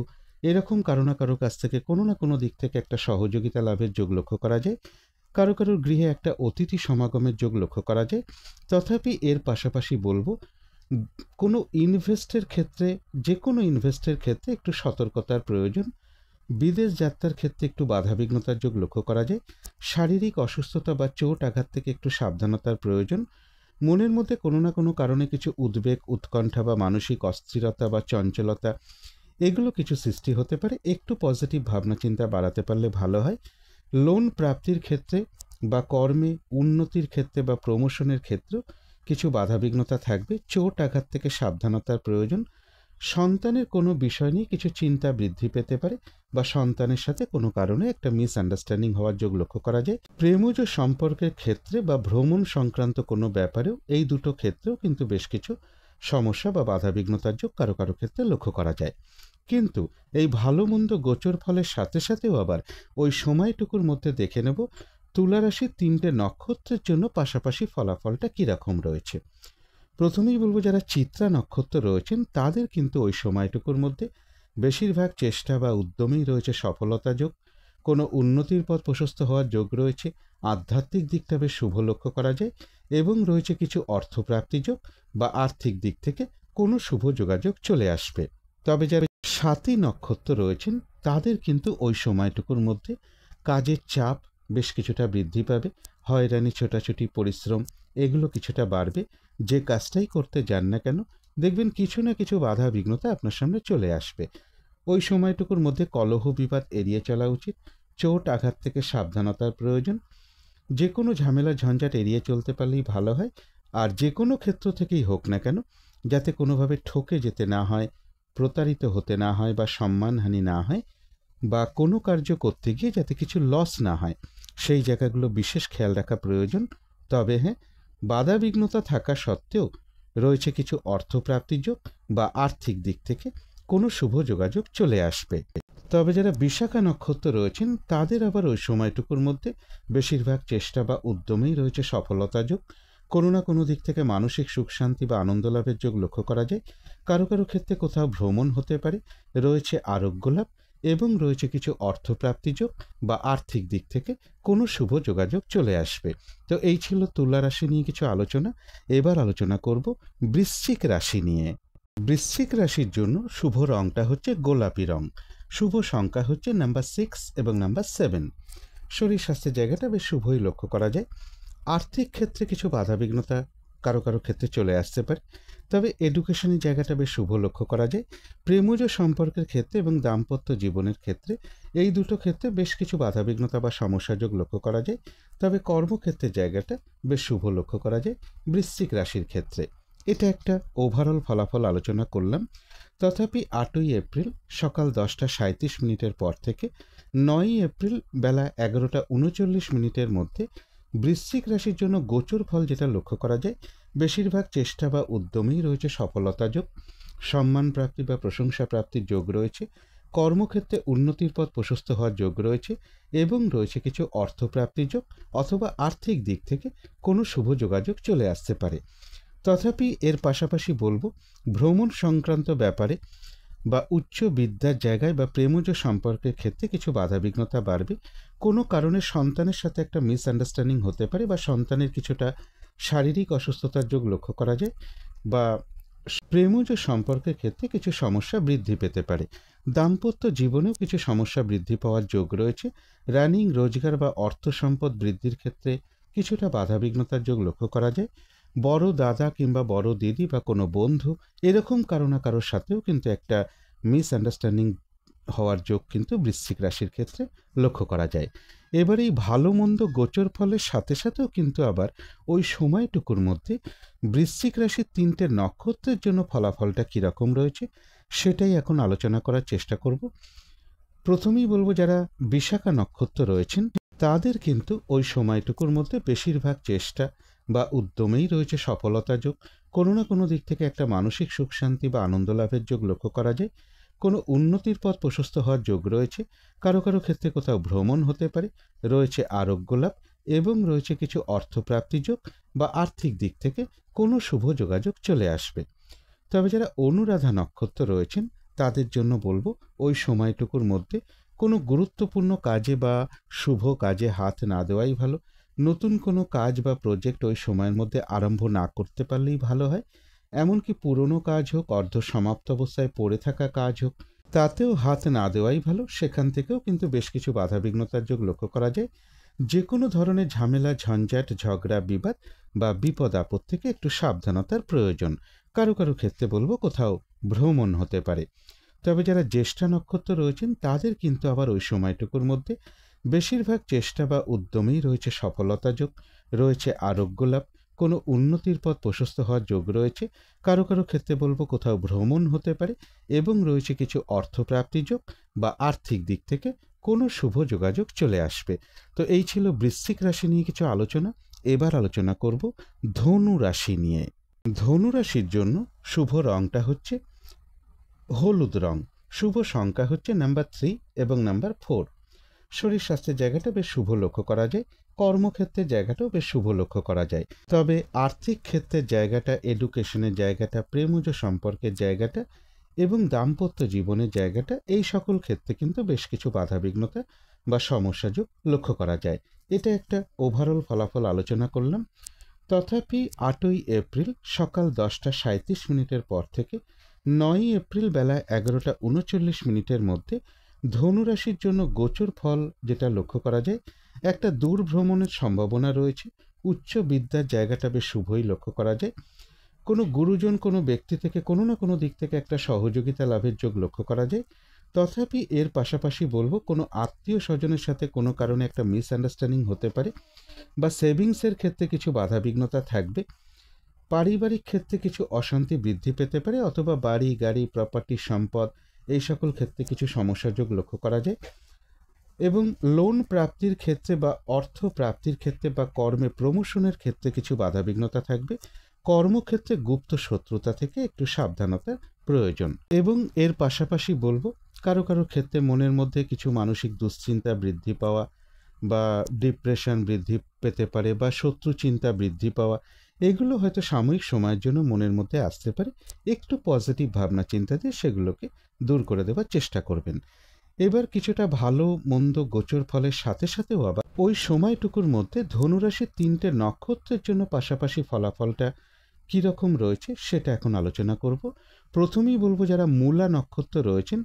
এরকম কারো না কারো কাছ থেকে কোনো না কোনো দিক থেকে একটা সহযোগিতা লাভের যোগ লক্ষ্য করা যায়। কারো কারোর গৃহে একটা অতিথি সমাগমের যোগ লক্ষ্য করা যায়। তথাপি এর পাশাপাশি বলবো, কোনো ইনভেস্টের ক্ষেত্রে, যে কোনো ইনভেস্টের ক্ষেত্রে একটু সতর্কতার প্রয়োজন। বিদেশ যাত্রার ক্ষেত্রে একটু বাধাবিঘ্নতার যোগ লক্ষ্য করা যায়। শারীরিক অসুস্থতা বা চোট আঘাত থেকে একটু সাবধানতার প্রয়োজন। মনের মধ্যে কোনো না কোনো কারণে কিছু উদ্বেগ, উৎকণ্ঠা বা মানসিক অস্থিরতা বা চঞ্চলতা, এগুলো কিছু সৃষ্টি হতে পারে। একটু পজিটিভ ভাবনা চিন্তা বাড়াতে পারলে ভালো হয়। লোন প্রাপ্তির ক্ষেত্রে বা কর্মে উন্নতির ক্ষেত্রে বা প্রমোশনের ক্ষেত্রেও কিছু বাধাবিঘ্নতা থাকবে। চোট আঘাত থেকে সাবধানতার প্রয়োজন। সন্তানের কোনো বিষয় নিয়ে কিছু চিন্তা বৃদ্ধি পেতে পারে বা সন্তানের সাথে কোনো কারণে একটা মিসআন্ডারস্ট্যান্ডিং হওয়ার যোগ লক্ষ্য করা যায়। প্রেমজ সম্পর্কের ক্ষেত্রে বা ভ্রমণ সংক্রান্ত কোনো ব্যাপারেও এই দুটো ক্ষেত্রেও কিন্তু বেশ কিছু সমস্যা বা বাধাবিঘ্নতার যোগ কারো কারো ক্ষেত্রে লক্ষ্য করা যায়। কিন্তু এই ভালো মন্দ গোচর ফলের সাথে সাথেও আবার ওই সময়টুকুর মধ্যে দেখে নেব তুলা রাশির 3টে নক্ষত্রের জন্য পাশাপাশি ফলাফলটা কীরকম রয়েছে। প্রথমেই বলবো, যারা চিত্রা নক্ষত্র রয়েছেন তাদের কিন্তু ওই সময়টুকুর মধ্যে বেশিরভাগ চেষ্টা বা উদ্যমেই রয়েছে সফলতা যোগ, কোনো উন্নতির পথ প্রশস্ত হওয়ার যোগ রয়েছে, আধ্যাত্মিক দিকটা বেশ শুভ লক্ষ্য করা যায় এবং রয়েছে কিছু অর্থপ্রাপ্তি যোগ বা আর্থিক দিক থেকে কোনো শুভ যোগাযোগ চলে আসবে। তবে যারা সাতী নক্ষত্র রয়েছেন তাদের কিন্তু ওই সময়টুকুর মধ্যে কাজের চাপ বেশ কিছুটা বৃদ্ধি পাবে, হয়রানি, ছোটাছুটি, পরিশ্রম এগুলো কিছুটা বাড়বে। যে কাজটাই করতে যান না কেন দেখবেন কিছু না কিছু বাধা বিঘ্নতা আপনার সামনে চলে আসবে। ওই সময়টুকুর মধ্যে কলহ বিবাদ এড়িয়ে চলা উচিত। চোট আঘাত থেকে সাবধানতার প্রয়োজন। যে কোনো ঝামেলা ঝঞ্ঝাট এড়িয়ে চলতে পারলেই ভালো হয়। আর যে কোনো ক্ষেত্র থেকেই হোক না কেন, যাতে কোনোভাবে ঠকে যেতে না হয়, প্রতারিত হতে না হয় বা সম্মানহানি না হয়, বা কোনো কার্য করতে গিয়ে যাতে কিছু লস না হয়, সেই জায়গাগুলো বিশেষ খেয়াল রাখা প্রয়োজন। তবে হ্যাঁ, বাধা বিঘ্নতা থাকা সত্ত্বেও রয়েছে কিছু অর্থপ্রাপ্তির যোগ বা আর্থিক দিক থেকে কোনো শুভ যোগাযোগ চলে আসবে। তবে যারা বিশাখা নক্ষত্র রয়েছেন তাদের আবার ওই সময়টুকুর মধ্যে বেশিরভাগ চেষ্টা বা উদ্যমেই রয়েছে সফলতা যোগ, কোনো না কোনো দিক থেকে মানসিক সুখ শান্তি বা আনন্দ লাভের যোগ লক্ষ্য করা যায়। কারো কারো ক্ষেত্রে কোথাও ভ্রমণ হতে পারে, রয়েছে আরোগ্য লাভ এবং রয়েছে কিছু অর্থপ্রাপ্তি যোগ বা আর্থিক দিক থেকে কোনো শুভ যোগাযোগ চলে আসবে। তো এই ছিল তুলা রাশি নিয়ে কিছু আলোচনা। এবার আলোচনা করব বৃশ্চিক রাশি নিয়ে। বৃশ্চিক রাশির জন্য শুভ রংটা হচ্ছে গোলাপি রং। শুভ সংখ্যা হচ্ছে নাম্বার 6 এবং নাম্বার 7। শরীর স্বাস্থ্যের জায়গাটা বেশ শুভই লক্ষ্য করা যায়। আর্থিক ক্ষেত্রে কিছু বাধাবিঘ্নতা কারো কারো ক্ষেত্রে চলে আসতে পারে, তবে এডুকেশনের জায়গাটা বেশ শুভ লক্ষ্য করা যায়। প্রেমজ সম্পর্কের ক্ষেত্রে এবং দাম্পত্য জীবনের ক্ষেত্রে এই দুটো ক্ষেত্রে বেশ কিছু বাধাবিঘ্নতা বা সমস্যাযোগ লক্ষ্য করা যায়। তবে কর্মক্ষেত্রের জায়গাটা বেশ শুভ লক্ষ্য করা যায় বৃশ্চিক রাশির ক্ষেত্রে। এটা একটা ওভারঅল ফলাফল আলোচনা করলাম। তথাপি 8ই এপ্রিল সকাল 10:37 পর থেকে 9ই এপ্রিল বেলা 11:39 মধ্যে বৃশ্চিক রাশির জন্য গোচর ফল যেটা লক্ষ্য করা যায়, বেশিরভাগ চেষ্টা বা উদ্যমেই রয়েছে সফলতা যোগ, সম্মান প্রাপ্তি বা প্রশংসা প্রাপ্তির যোগ রয়েছে, কর্মক্ষেত্রে উন্নতির পথ প্রশস্ত হওয়ার যোগ রয়েছে এবং রয়েছে কিছু অর্থপ্রাপ্তির যোগ অথবা আর্থিক দিক থেকে কোনো শুভ যোগাযোগ চলে আসতে পারে। তথাপি এর পাশাপাশি বলবো, ভ্রমণ সংক্রান্ত ব্যাপারে বা উচ্চ বিদ্যার জায়গায় বা প্রেমজ সম্পর্কের ক্ষেত্রে কিছু বাধাবিঘ্নতা বাড়বে। কোনো কারণে সন্তানের সাথে একটা মিসআন্ডারস্ট্যান্ডিং হতে পারে বা সন্তানের কিছুটা শারীরিক অসুস্থতার যোগ লক্ষ্য করা যায় বা প্রেমজ সম্পর্কের ক্ষেত্রে কিছু সমস্যা বৃদ্ধি পেতে পারে। দাম্পত্য জীবনেও কিছু সমস্যা বৃদ্ধি পাওয়ার যোগ রয়েছে। রানিং, রোজগার বা অর্থ সম্পদ বৃদ্ধির ক্ষেত্রে কিছুটা বাধাবিঘ্নতার যোগ লক্ষ্য করা যায়। বড় দাদা কিংবা বড় দিদি বা কোনো বন্ধু এরকম কারো না কারোর সাথেও কিন্তু একটা মিসআন্ডারস্ট্যান্ডিং হওয়ার যোগ কিন্তু বৃশ্চিক রাশির ক্ষেত্রে লক্ষ্য করা যায়। এবার এই ভালো মন্দ গোচর ফলের সাথে সাথেও কিন্তু আবার ওই সময়টুকুর মধ্যে বৃশ্চিক রাশির 3টে নক্ষত্রের জন্য ফলাফলটা কীরকম রয়েছে সেটাই এখন আলোচনা করার চেষ্টা করব। প্রথমেই বলবো, যারা বিশাখা নক্ষত্র রয়েছেন তাদের কিন্তু ওই সময়টুকুর মধ্যে বেশিরভাগ চেষ্টা বা উদ্যমেই রয়েছে সফলতা যোগ। কোনো না কোনো দিক থেকে একটা মানসিক সুখ শান্তি বা আনন্দ লাভের যোগ লক্ষ্য করা যায়। কোনো উন্নতির পথ প্রশস্ত হওয়ার যোগ রয়েছে। কারো কারো ক্ষেত্রে কোথাও ভ্রমণ হতে পারে, রয়েছে আরোগ্য লাভ এবং রয়েছে কিছু অর্থপ্রাপ্তি যোগ বা আর্থিক দিক থেকে কোনো শুভ যোগাযোগ চলে আসবে। তবে যারা অনুরাধা নক্ষত্র রয়েছেন তাদের জন্য বলবো, ওই সময়টুকুর মধ্যে কোনো গুরুত্বপূর্ণ কাজে বা শুভ কাজে হাত না দেওয়াই ভালো। নতুন কোনো কাজ বা প্রজেক্ট ওই সময়ের মধ্যে আরম্ভ না করতে পারলেই ভালো হয়। এমনকি পুরনো কাজ হোক, অর্ধ সমাপ্ত অবস্থায় পড়ে থাকা কাজ হোক, তাতেও হাত না দেওয়াই ভালো। সেখান থেকেও কিন্তু বেশ কিছু বাধাবিঘ্নতার যোগ লক্ষ্য করা যায়। যে কোনো ধরনের ঝামেলা, ঝঞ্ঝাট, ঝগড়া, বিবাদ বা বিপদ আপদ থেকে একটু সাবধানতার প্রয়োজন। কারো কারো ক্ষেত্রে বলবো কোথাও ভ্রমণ হতে পারে। তবে যারা জ্যেষ্ঠা নক্ষত্র রয়েছেন তাদের কিন্তু আবার ওই সময়টুকুর মধ্যে বেশিরভাগ চেষ্টা বা উদ্যমেই রয়েছে সফলতা যোগ, রয়েছে আরোগ্য লাভ, কোনো উন্নতির পথ প্রশস্ত হওয়ার যোগ রয়েছে। কারো কারো ক্ষেত্রে বলবো কোথাও ভ্রমণ হতে পারে এবং রয়েছে কিছু অর্থপ্রাপ্তি যোগ বা আর্থিক দিক থেকে কোনো শুভ যোগাযোগ চলে আসবে। তো এই ছিল বৃশ্চিক রাশি নিয়ে কিছু আলোচনা। এবার আলোচনা করব ধনু রাশি নিয়ে। ধনু রাশির জন্য শুভ রংটা হচ্ছে হলুদ রং। শুভ সংখ্যা হচ্ছে নাম্বার 3 এবং নাম্বার 4। শরীর স্বাস্থ্যের জায়গাটা বেশ শুভ লক্ষ্য করা যায়। কর্মক্ষেত্রের জায়গাটাও বেশ শুভ লক্ষ্য করা যায়। তবে আর্থিক ক্ষেত্রের জায়গাটা, এডুকেশনের জায়গাটা, প্রেমজ সম্পর্কের জায়গাটা এবং দাম্পত্য জীবনের জায়গাটা, এই সকল ক্ষেত্রে কিন্তু বেশ কিছু বাধাবিঘ্নতা বা সমস্যা যোগ লক্ষ্য করা যায়। এটা একটা ওভারঅল ফলাফল আলোচনা করলাম। তথাপি 8ই এপ্রিল সকাল 10:37 পর থেকে 9ই এপ্রিল বেলা 11:39 মধ্যে ধনুরাশির জন্য গোচর ফল যেটা লক্ষ্য করা যায়, একটা দূর ভ্রমণের সম্ভাবনা রয়েছে। উচ্চ বিদ্যার জায়গাটা বেশ শুভই লক্ষ্য করা যায়। কোনো গুরুজন, কোনো ব্যক্তি থেকে কোনো না কোনো দিক থেকে একটা সহযোগিতা লাভের যোগ লক্ষ্য করা যায়। তথাপি এর পাশাপাশি বলবো, কোনো আত্মীয় স্বজনের সাথে কোনো কারণে একটা মিসআন্ডারস্ট্যান্ডিং হতে পারে বা সেভিংসের ক্ষেত্রে কিছু বাধাবিঘ্নতা থাকবে। পারিবারিক ক্ষেত্রে কিছু অশান্তি বৃদ্ধি পেতে পারে, অথবা বাড়ি, গাড়ি, প্রপার্টি, সম্পদ এই সকল ক্ষেত্রে কিছু সমস্যা যোগ লক্ষ্য করা যায়। এবং লোন প্রাপ্তির ক্ষেত্রে বা অর্থ প্রাপ্তির ক্ষেত্রে বা কর্মে প্রমোশনের ক্ষেত্রে কিছু বাধাবিঘ্নতা থাকবে। কর্মক্ষেত্রে গুপ্ত শত্রুতা থেকে একটু সাবধানতার প্রয়োজন। এবং এর পাশাপাশি বলবো, কারো কারো ক্ষেত্রে মনের মধ্যে কিছু মানসিক দুশ্চিন্তা বৃদ্ধি পাওয়া বা ডিপ্রেশন বৃদ্ধি পেতে পারে বা শত্রু চিন্তা বৃদ্ধি পাওয়া, এগুলো হয়তো সাময়িক সময়ের জন্য মনের মধ্যে আসতে পারে। একটু পজিটিভ ভাবনা চিন্তা দিয়ে সেগুলোকে দূর করে দেওয়ার চেষ্টা করবেন। এবার কিছুটা ভালো মন্দ গোচর ফলের সাথে সাথেও আবার ওই সময়টুকুর মধ্যে ধনুরাশির 3টে নক্ষত্রের জন্য পাশাপাশি ফলাফলটা কীরকম রয়েছে সেটা এখন আলোচনা করব। প্রথমেই বলবো, যারা মূলা নক্ষত্র রয়েছেন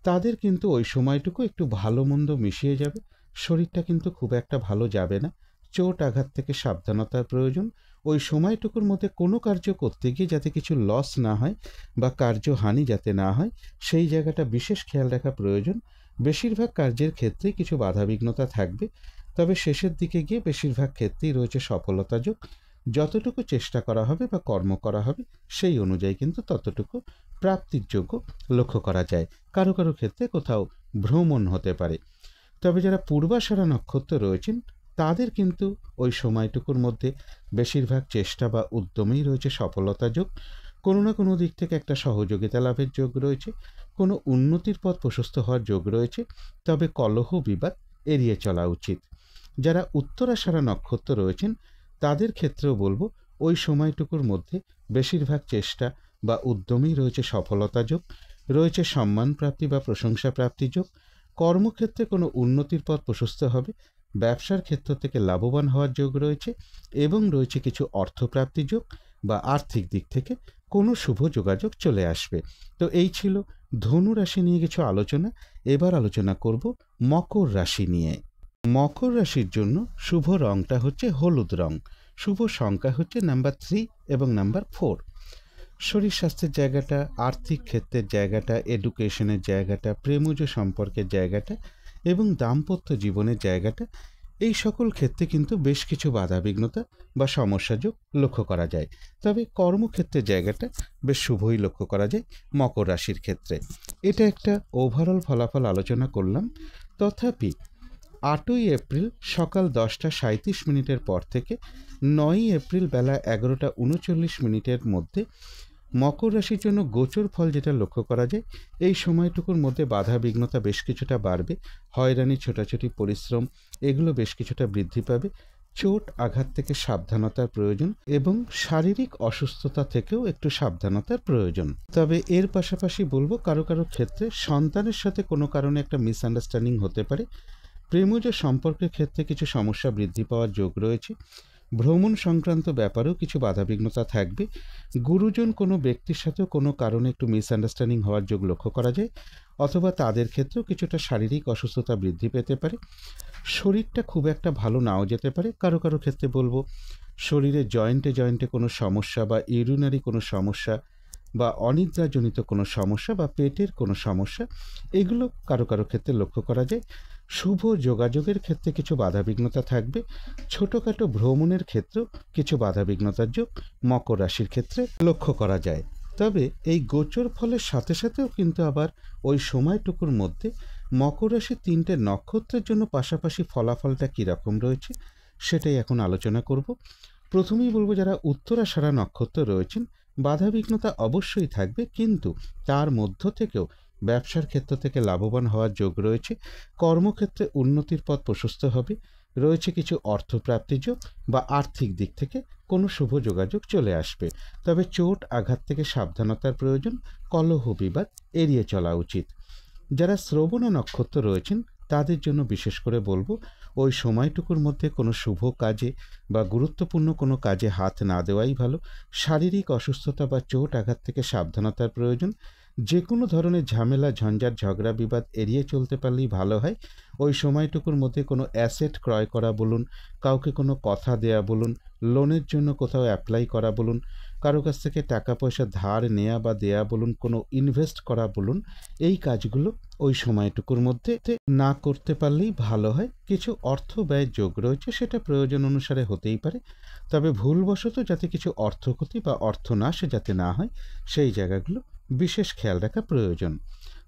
তাদের কিন্তু ওই সময়টুকু একটু ভালো মন্দ মিশিয়ে যাবে। শরীরটা কিন্তু খুব একটা ভালো যাবে না। চোট আঘাত থেকে সাবধানতার প্রয়োজন। ওই সময়টুকুর মধ্যে কোনো কার্য করতে গিয়ে যাতে কিছু লস না হয় বা কার্যহানি যাতে না হয়, সেই জায়গাটা বিশেষ খেয়াল রাখা প্রয়োজন। বেশিরভাগ কার্যের ক্ষেত্রেই কিছু বাধাবিঘ্নতা থাকবে, তবে শেষের দিকে গিয়ে বেশিরভাগ ক্ষেত্রেই রয়েছে সফলতা যোগ। যতটুকু চেষ্টা করা হবে বা কর্ম করা হবে সেই অনুযায়ী কিন্তু ততটুকু প্রাপ্তির যোগ্য লক্ষ্য করা যায়। কারো কারো ক্ষেত্রে কোথাও ভ্রমণ হতে পারে। তবে যারা পূর্বাষাঢ়া নক্ষত্র রয়েছেন তাদের কিন্তু ওই সময়টুকুর মধ্যে বেশিরভাগ চেষ্টা বা উদ্যমেই রয়েছে সফলতা যোগ। কোনো না কোনো দিক থেকে একটা সহযোগিতা লাভের যোগ রয়েছে। কোনো উন্নতির পথ প্রশস্ত হওয়ার যোগ রয়েছে। তবে কলহ বিবাদ এড়িয়ে চলা উচিত। যারা উত্তরাষাঢ়া নক্ষত্র রয়েছেন তাদের ক্ষেত্রেও বলবো, ওই সময়টুকুর মধ্যে বেশিরভাগ চেষ্টা বা উদ্যমেই রয়েছে সফলতা যোগ, রয়েছে সম্মান প্রাপ্তি বা প্রশংসা প্রাপ্তি যোগ। কর্মক্ষেত্রে কোনো উন্নতির পথ প্রশস্ত হবে। ব্যবসার ক্ষেত্র থেকে লাভবান হওয়ার যোগ রয়েছে এবং রয়েছে কিছু অর্থপ্রাপ্তি যোগ বা আর্থিক দিক থেকে কোনো শুভ যোগাযোগ চলে আসবে। তো এই ছিল ধনু রাশি নিয়ে কিছু আলোচনা। এবার আলোচনা করব মকর রাশি নিয়ে। মকর রাশির জন্য শুভ রংটা হচ্ছে হলুদ রং। শুভ সংখ্যা হচ্ছে নাম্বার 3 এবং নাম্বার 4। শরীর স্বাস্থ্যের জায়গাটা, আর্থিক ক্ষেত্রের জায়গাটা, এডুকেশনের জায়গাটা, প্রেমজ সম্পর্কের জায়গাটা, এবং দাম্পত্য জীবনের জায়গাটা, এই সকল ক্ষেত্রে কিন্তু বেশ কিছু বাধাবিঘ্নতা বা সমস্যাযোগ লক্ষ্য করা যায়। তবে কর্মক্ষেত্রের জায়গাটা বেশ শুভই লক্ষ্য করা যায় মকর রাশির ক্ষেত্রে। এটা একটা ওভারঅল ফলাফল আলোচনা করলাম। তথাপি 8ই এপ্রিল সকাল 10:37 পর থেকে 9ই এপ্রিল বেলা 11:39 মধ্যে মকর রাশির জন্য গোচর ফল যেটা লক্ষ্য করা যায়, এই সময়টুকুর মধ্যে বাধা বিঘ্নতা বেশ কিছুটা বাড়বে, হয়রানি, ছোটাছুটি, পরিশ্রম এগুলো বেশ কিছুটা বৃদ্ধি পাবে। চোট আঘাত থেকে সাবধানতার প্রয়োজন এবং শারীরিক অসুস্থতা থেকেও একটু সাবধানতার প্রয়োজন। তবে এর পাশাপাশি বলবো, কারো কারো ক্ষেত্রে সন্তানের সাথে কোনো কারণে একটা মিসআন্ডারস্ট্যান্ডিং হতে পারে। প্রেমজ সম্পর্কের ক্ষেত্রে কিছু সমস্যা বৃদ্ধি পাওয়ার যোগ রয়েছে। ভ্রমণ সংক্রান্ত ব্যাপারেও কিছু বাধাবিঘ্নতা থাকবে। গুরুজন কোনো ব্যক্তির সাথেও কোনো কারণে একটু মিসআন্ডারস্ট্যান্ডিং হওয়ার যোগ লক্ষ্য করা যায়, অথবা তাদের ক্ষেত্রেও কিছুটা শারীরিক অসুস্থতা বৃদ্ধি পেতে পারে। শরীরটা খুব একটা ভালো নাও যেতে পারে। কারো কারো ক্ষেত্রে বলবো শরীরে জয়েন্টে জয়েন্টে কোনো সমস্যা বা ইউরিনারি কোনো সমস্যা বা অনিদ্রাজনিত কোনো সমস্যা বা পেটের কোনো সমস্যা, এগুলো কারো কারো ক্ষেত্রে লক্ষ্য করা যায়। শুভ যোগাযোগের ক্ষেত্রে কিছু বাধাবিঘ্নতা থাকবে। ছোটোখাটো ভ্রমণের ক্ষেত্রেও কিছু বাধাবিঘ্নতার যোগ মকর রাশির ক্ষেত্রে লক্ষ্য করা যায়। তবে এই গোচর ফলের সাথে সাথেও কিন্তু আবার ওই সময়টুকুর মধ্যে মকর রাশির 3টে নক্ষত্রের জন্য পাশাপাশি ফলাফলটা কীরকম রয়েছে সেটাই এখন আলোচনা করব। প্রথমেই বলবো, যারা উত্তরাষাঢ়া নক্ষত্র রয়েছেন, বাধাবিঘ্নতা অবশ্যই থাকবে, কিন্তু তার মধ্য থেকেও ব্যবসার ক্ষেত্র থেকে লাভবান হওয়ার যোগ রয়েছে। কর্মক্ষেত্রে উন্নতির পথ প্রশস্ত হবে। রয়েছে কিছু অর্থপ্রাপ্তির যোগ বা আর্থিক দিক থেকে কোনো শুভ যোগাযোগ চলে আসবে। তবে চোট আঘাত থেকে সাবধানতার প্রয়োজন, কলহ বিবাদ এড়িয়ে চলা উচিত। যারা শ্রবণা নক্ষত্র রয়েছেন তাদের জন্য বিশেষ করে বলবো, ওই সময়টুকুর মধ্যে কোনো শুভ কাজে বা গুরুত্বপূর্ণ কোনো কাজে হাত না দেওয়াই ভালো। শারীরিক অসুস্থতা বা চোট আঘাত থেকে সাবধানতার প্রয়োজন। যে কোনো ধরনের ঝামেলা, ঝঞ্ঝাট, ঝগড়া বিবাদ এড়িয়ে চলতে পারলেই ভালো হয়। ওই সময়টুকুর মধ্যে কোনো অ্যাসেট ক্রয় করা বলুন, কাউকে কোনো কথা দেয়া বলুন, লোনের জন্য কোথাও অ্যাপ্লাই করা বলুন, কারো কাছ থেকে টাকা পয়সা ধার নেয়া বা দেয়া বলুন, কোনো ইনভেস্ট করা বলুন, এই কাজগুলো ওই সময়টুকুর মধ্যে না করতে পারলেই ভালো হয়। কিছু অর্থ ব্যয় যোগ রয়েছে, সেটা প্রয়োজন অনুসারে হতেই পারে, তবে ভুলবশত যাতে কিছু অর্থক্ষতি বা অর্থনাশ যাতে না হয় সেই জায়গাগুলো বিশেষ খেয়াল রাখা প্রয়োজন।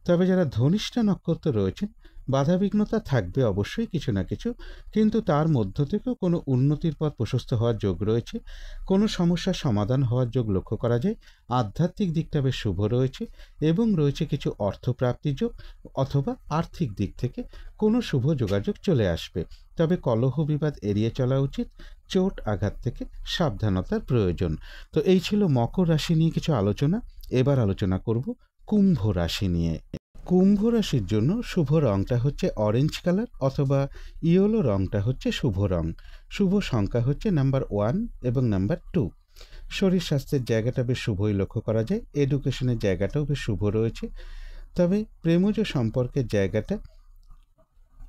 তবে যারা ধনিষ্ঠা নক্ষত্র রয়েছেন, বাধাবিঘ্নতা থাকবে অবশ্যই কিছু না কিছু, কিন্তু তার মধ্য থেকেও কোনো উন্নতির পথ প্রশস্ত হওয়ার যোগ রয়েছে। কোনো সমস্যার সমাধান হওয়ার যোগ লক্ষ্য করা যায়। আধ্যাত্মিক দিকটা বেশ শুভ রয়েছে এবং রয়েছে কিছু অর্থপ্রাপ্তির যোগ, অথবা আর্থিক দিক থেকে কোনো শুভ যোগাযোগ চলে আসবে। তবে কলহ বিবাদ এড়িয়ে চলা উচিত। চোট আঘাত থেকে সাবধানতার প্রয়োজন। তো এই ছিল মকর রাশি নিয়ে কিছু আলোচনা। এবার আলোচনা করব কুম্ভ রাশি নিয়ে। কুম্ভ রাশির জন্য শুভ রংটা হচ্ছে অরেঞ্জ কালার, অথবা ইয়েলো রংটা হচ্ছে শুভ রং। শুভ সংখ্যা হচ্ছে নাম্বার 1 এবং নাম্বার 2। শরীর স্বাস্থ্যের জায়গাটা বেশ শুভই লক্ষ্য করা যায়। এডুকেশনের জায়গাটাও বেশ শুভ রয়েছে। তবে প্রেমজ সম্পর্কের জায়গাটা,